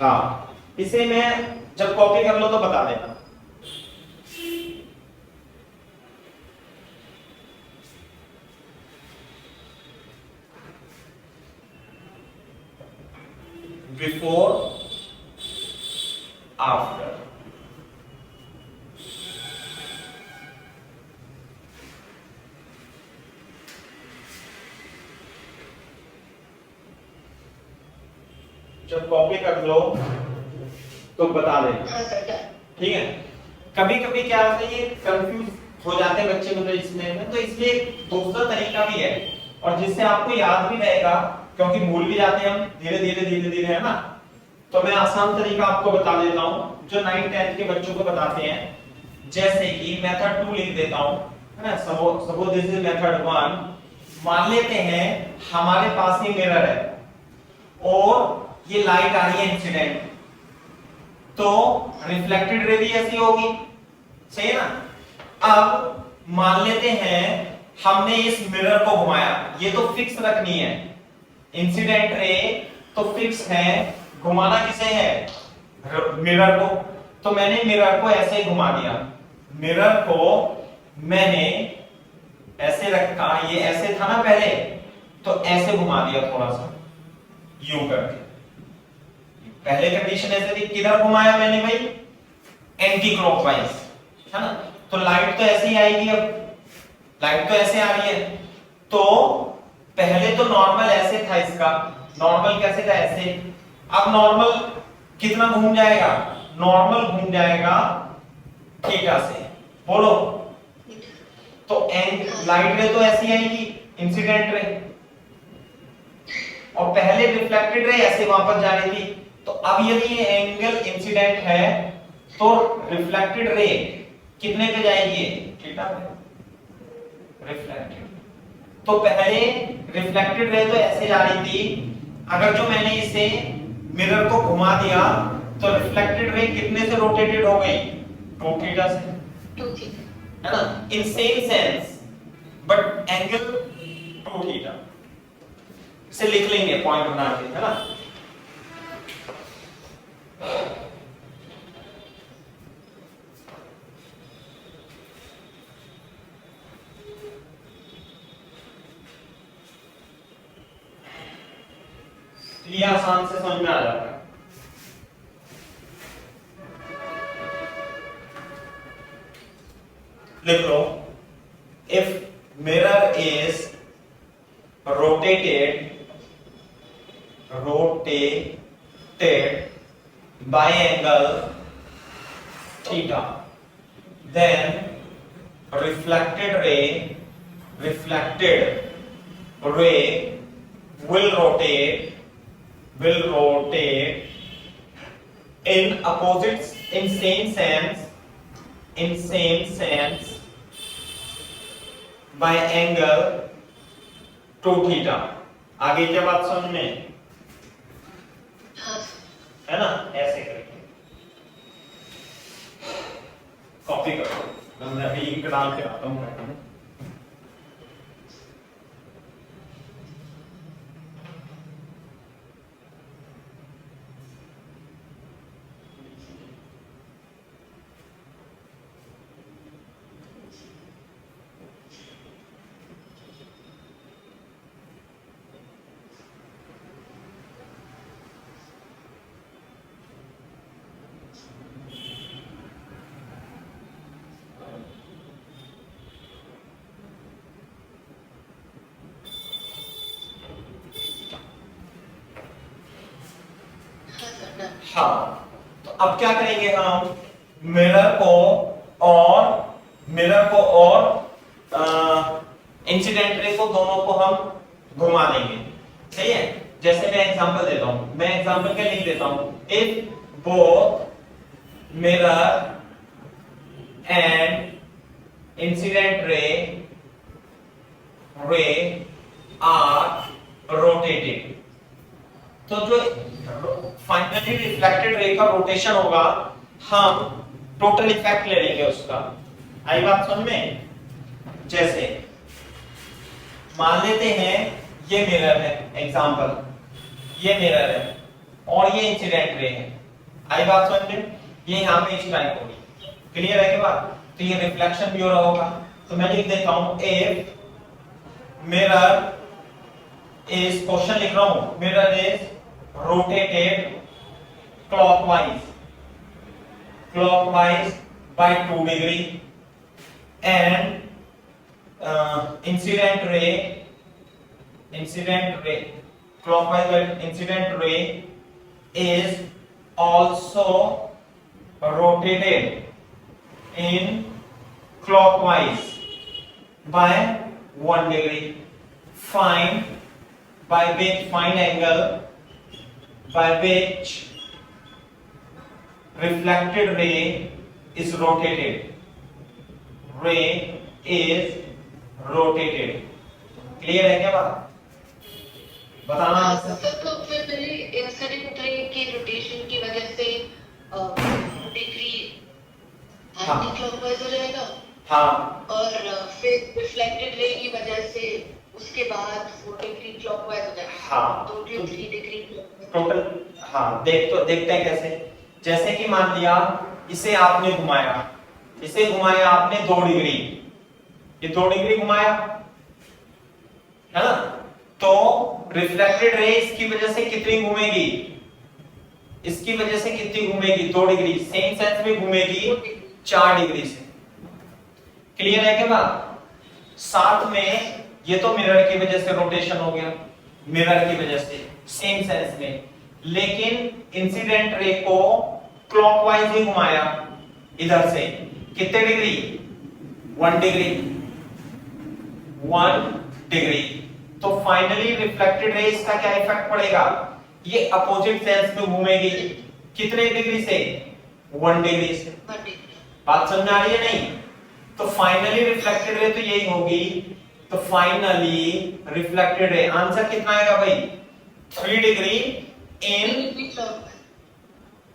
हाँ, इसे मैं जब कॉपी कर लो तो बता देना। बिफोर आफ्टर, जब कॉपी कर लो तो बता देना, ठीक है? कभी कभी क्या होता है, ये कंफ्यूज हो जाते हैं बच्चे मतलब इसमें, तो इसलिए दूसरा तरीका भी है और जिससे आपको याद भी रहेगा, क्योंकि भूल भी जाते हैं हम धीरे धीरे, है ना? तो मैं आसान तरीका आपको बता देता हूं जो 9th 10th के बच्चों को बताते हैं। जैसे कि मेथड 2 लिख देता हूं, है ना? Suppose this is method 1। मान लेते हैं हमारे पास ही मिरर है और ये लाइट आ रही है इंसिडेंट, तो रिफ्लेक्टेड रे भी ऐसी होगी, सही है ना? अब मान लेते हैं हमने इस मिरर को घुमाया, ये तो फिक्स रखनी है, इंसिडेंट रे तो फिक्स है, घुमाना किसे है? मिरर को। तो मैंने मिरर को ऐसे घुमा दिया, मिरर को मैंने ऐसे रखा, ये ऐसे था ना पहले, तो ऐसे घुमा दिया थोड़ा सा यूं करके। पहले कंडीशन ऐसे थी, किधर घुमाया मैंने भाई? एंटी क्लॉकवाइज, है ना? तो लाइट तो ऐसे ही आएगी, अब लाइट तो ऐसे आ रही है, तो पहले तो नॉर्मल ऐसे था इसका, नॉर्मल कैसे था? ऐसे। अब नॉर्मल कितना घूम जाएगा? नॉर्मल घूम जाएगा थीटा से। बोलो, तो लाइट रे तो ऐसी आएगी, इंसिडेंट रे, और पहले रिफ्लेक्टेड रे ऐसे वापस जा रही थी। तो अब यदि ये एंगल इंसिडेंट है तो रिफ्लेक्टेड रे कितने पे जाएगी? थीटा पे। रिफ्लेक्टेड, तो पहले रिफ्लेक्टेड रे तो ऐसे जा रही थी, अगर जो मैंने इसे मिरर को घुमा दिया तो रिफ्लेक्टेड रे कितने से रोटेटेड हो गई? 2 थीटा से, 2 थीटा, है ना, in same sense but angle 2 theta. इसे लिख लेंगे पॉइंट बना के, है ना। ये आसान से समझ में आ जाता है। लिख लो, if mirror is rotated by angle theta, then reflected ray will rotate in opposites in same sense by angle 2 theta. आगे क्या बात समझ में हाँ है ना? ऐसे करके कॉपी करो, मैं अभी इंक डाल के आता हूँ। हाँ, तो अब क्या करेंगे हम? मिरर को और इंसिडेंट रे को, दोनों को हम घुमा देंगे। सही है? जैसे मैं एग्जांपल देता हूं, मैं एग्जांपल क्या लिख देता हूं, if both mirror and incident ray are rotated, तो जो फाइनली रिफ्लेक्टेड रे का रोटेशन होगा, हम टोटल इफेक्ट ले लेंगे उसका। आई बात समझ में? जैसे मान लेते हैं ये मिरर है, एग्जांपल ये मिरर है और ये इंसिडेंट रे है। आई बात समझ में? ये यहां पे स्ट्राइक होगी, क्लियर है क्या बात? तो ये रिफ्लेक्शन भी हो रहा होगा। तो मैं लिख देता हूं, इफ मिरर इज, क्वेश्चन लिख रहा हूं, mirror is rotated clockwise by 2 degree and incident ray clockwise by incident ray is also rotated in clockwise by 1 degree. Find angle by which reflected ray is rotated. Clear है क्या बात? बताना answer. तो फिर पहले इंसिडेंट रे की rotation की वजह से डिग्री एंटी क्लॉकवाइज हो जाएगा। हाँ, और फिर रिफ्लेक्टेड रे की वजह से उसके बाद 4 डिग्री क्लॉकवाइज हो जाएगा। हाँ, 2 to 3 डिग्री टोटल। हाँ, देखते हैं कैसे। जैसे कि मान लिया इसे आपने घुमाया, आपने 2 डिग्री, ये 2 डिग्री घुमाया, है ना? तो रिफ्लेक्टेड रे इसकी वजह से कितनी घूमेगी? इसकी वजह से कितनी घूमेगी? 2 डिग्री। सेम सेंस में घूमेगी 4 डिग्री से। क्लियर है क्या बात? साथ में ये तो मिरर की वजह से रोटेशन हो गया, मिरर की वजह से सेम सेंस में, लेकिन इंसिडेंट रे को क्लॉकवाइज ही घुमाया इधर से। कितने डिग्री? 1 degree, 1 degree. तो फाइनली रिफ्लेक्टेड रे का क्या इफेक्ट पड़ेगा? ये अपोजिट सेंस में घूमेगी। कितने डिग्री से? 1 डिग्री से। बात समझ में आ रही है नहीं? तो फाइनली रिफ्लेक्टेड रे तो यही होगी। तो फाइनली रिफ्लेक्टेड रे आंसर कितना आएगा भाई? 3 degree in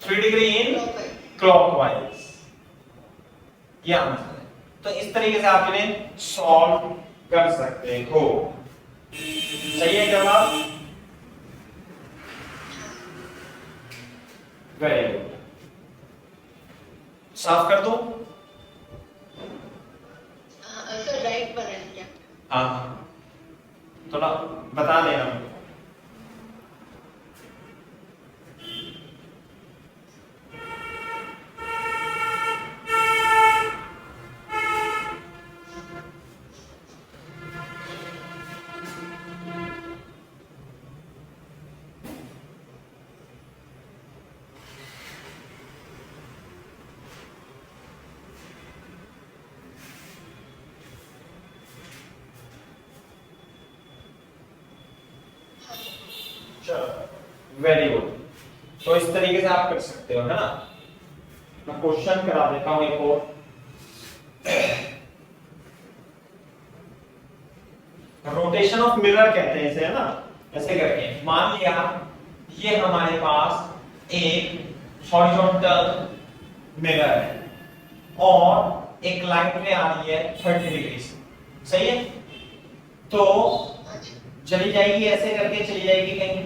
3 degree in clockwise. Clockwise, ये आंसर है। तो इस तरीके से आप इन्हें सॉल्व कर सकते हो। सही है जवाब? Very good. साफ कर दो। सर राइट पर है क्या? हाँ, थोड़ा बता देना मुझे। Very good. तो इस तरीके से आप कर सकते हो, है ना। मैं क्वेश्चन करा देता हूं एक और। रोटेशन ऑफ मिरर कहते हैं इसे, है ना। ऐसे करके मान लिया ये हमारे पास एक हॉरिजॉन्टल मिरर है और एक लाइट रे आ रही है 30 डिग्री से, सही है। तो चली जाएगी, ऐसे करके चली जाएगी कहीं।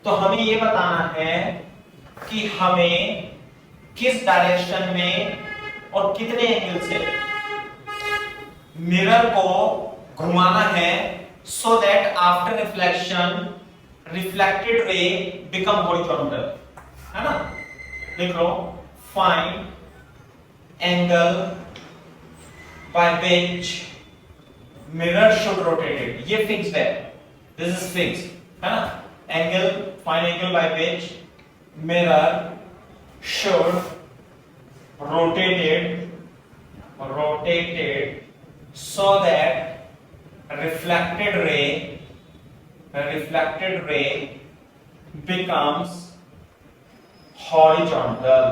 तो हमें ये बताना है कि हमें किस डायरेक्शन में और कितने एंगल से मिरर को घुमाना है, so that after reflection reflected ray become horizontal, है ना। देख लो, find angle by which mirror should rotated, ये फिक्स्ड है, दिस इज फिक्स्ड, है ना। Angle, find angle by which mirror should rotated so that reflected ray becomes horizontal,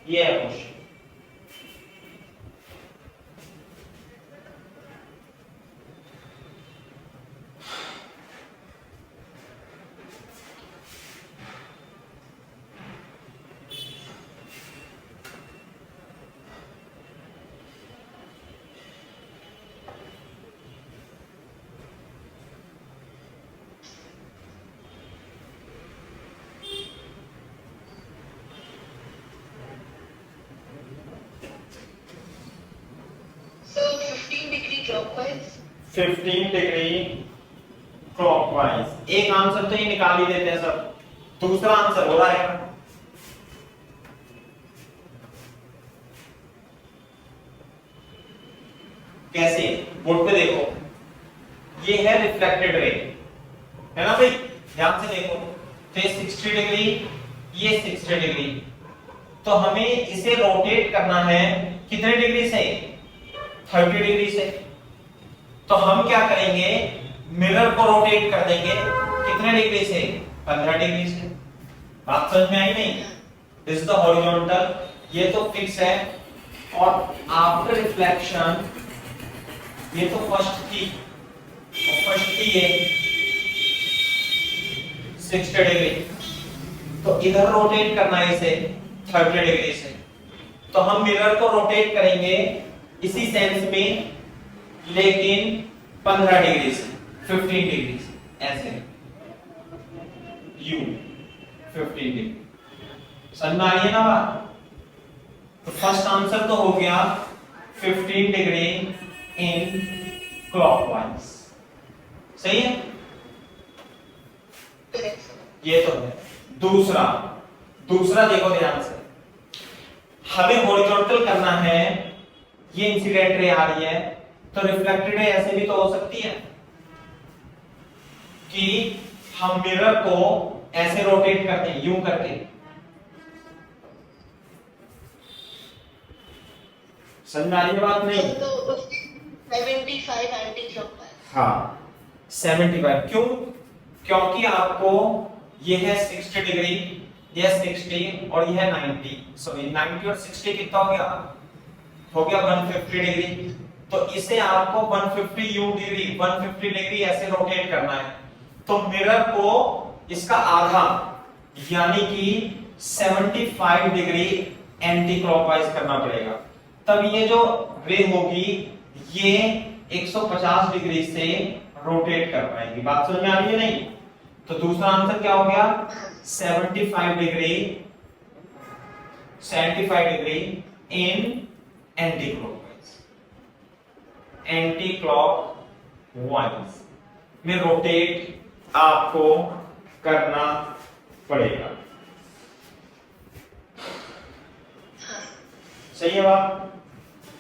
ये है question. So 15 degree clockwise. 15 degree clockwise. एक answer तो ये निकाल ही देते हैं सब, दूसरा आंसर हो रहा है कैसे, बोर्ड पे देखो, ये है रिफ्लेक्टेड रे, है ना भाई, ध्यान से देखो। तो ये 60 डिग्री, ये 60 डिग्री, तो हमें इसे रोटेट करना है कितने डिग्री से, 30 डिग्री से। तो हम क्या करेंगे, मिरर को रोटेट कर देंगे कितने डिग्री से, 15 डिग्री से। बात समझ में आई नहीं? दिस इज द हॉरिजॉन्टल, ये तो फिक्स है, और आफ्टर रिफ्लेक्शन ये तो फर्स्ट थी, और फर्स्ट थी ये 60 डिग्री, तो इधर रोटेट करना है इसे 30 डिग्री से। तो हम मिरर को रोटेट करेंगे इसी सेंस में, लेकिन 15 डिग्री से, 15 डिग्री से, ऐसे यू 15 डिग्री। समझ में आ रही है ना बात? तो फर्स्ट आंसर तो हो गया 15 डिग्री इन क्लॉकवाइज, सही है। ये तो है। दूसरा देखो ध्यान से, हमें हॉरिजॉन्टल करना है, ये इंसिडेंट रे आ रही है, तो रिफ्लेक्टेड रे ऐसे भी तो हो सकती है कि हम मिरर को ऐसे रोटेट करते हैं, यूं करके। समझ में आ रही है बात नहीं? तो 75 एंटी क्लॉकवाइज। हाँ 75, क्यों? क्योंकि आपको ये है 60 डिग्री, यह 60 और यह 90, सॉरी 90 और 60 कितना हो गया? हो गया 150 डिग्री। तो इसे आपको 150 डिग्री ऐसे रोटेट करना है। तो मिरर को इसका आधा यानी कि 75 डिग्री एंटी क्लॉकवाइज करना पड़ेगा, तब ये जो रे होगी ये 150 डिग्री से रोटेट कर पाएगी। बात समझ में आ रही है नहीं? तो दूसरा आंसर क्या हो गया? 75 डिग्री इन एंटी क्लॉकवाइज में रोटेट आपको करना पड़ेगा। सही है बात?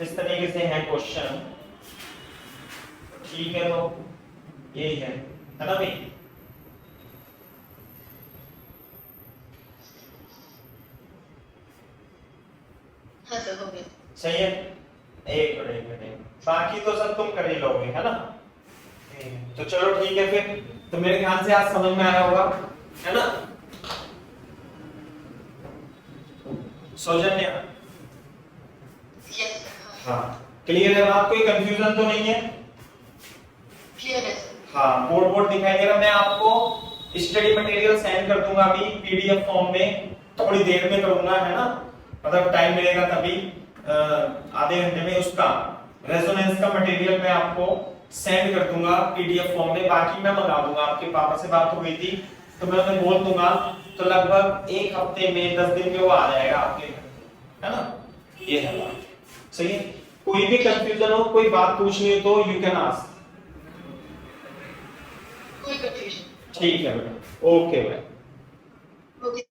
इस तरीके से है क्वेश्चन। ठीक है, तो यही है ना भाई? हाँ सर, हो गया। सही है, एक मिनट बाकी तो सब तुम कर ही लोगे, है ना? तो चलो ठीक है फिर। तो मेरे ख्याल से आज समझ में आया होगा, है ना? सौजन्य, यस सर। हाँ क्लियर है बात? कोई कंफ्यूजन तो नहीं है? क्लियर है सर। हाँ, बोर्ड दिखाई दे रहा। मैं आपको स्टडी मटेरियल सेंड कर दूंगा अभी पीडीएफ फॉर्म में, थोड़ी देर में करूंगा, है ना? मतलब टाइम मिलेगा तभी, आधे घंटे में उसका रेजोनेंस का मटेरियल मैं आपको सेंड कर दूंगा पीडीएफ फॉर्म में। बाकी मैं मंगा दूंगा, आपके पापा से बात हो गई थी तो मैं उन्हें बोल दूंगा, तो लगभग एक हफ्ते में 10 दिन में वो आ जाएगा आपके घर, है ना? ये है बात। सही है? कोई भी कंफ्यूजन हो, कोई बात पूछनी हो तो यू कैन आस्क। कोई कंफ्यूजन? ठीक है बेटा, ओके भाई। ओके।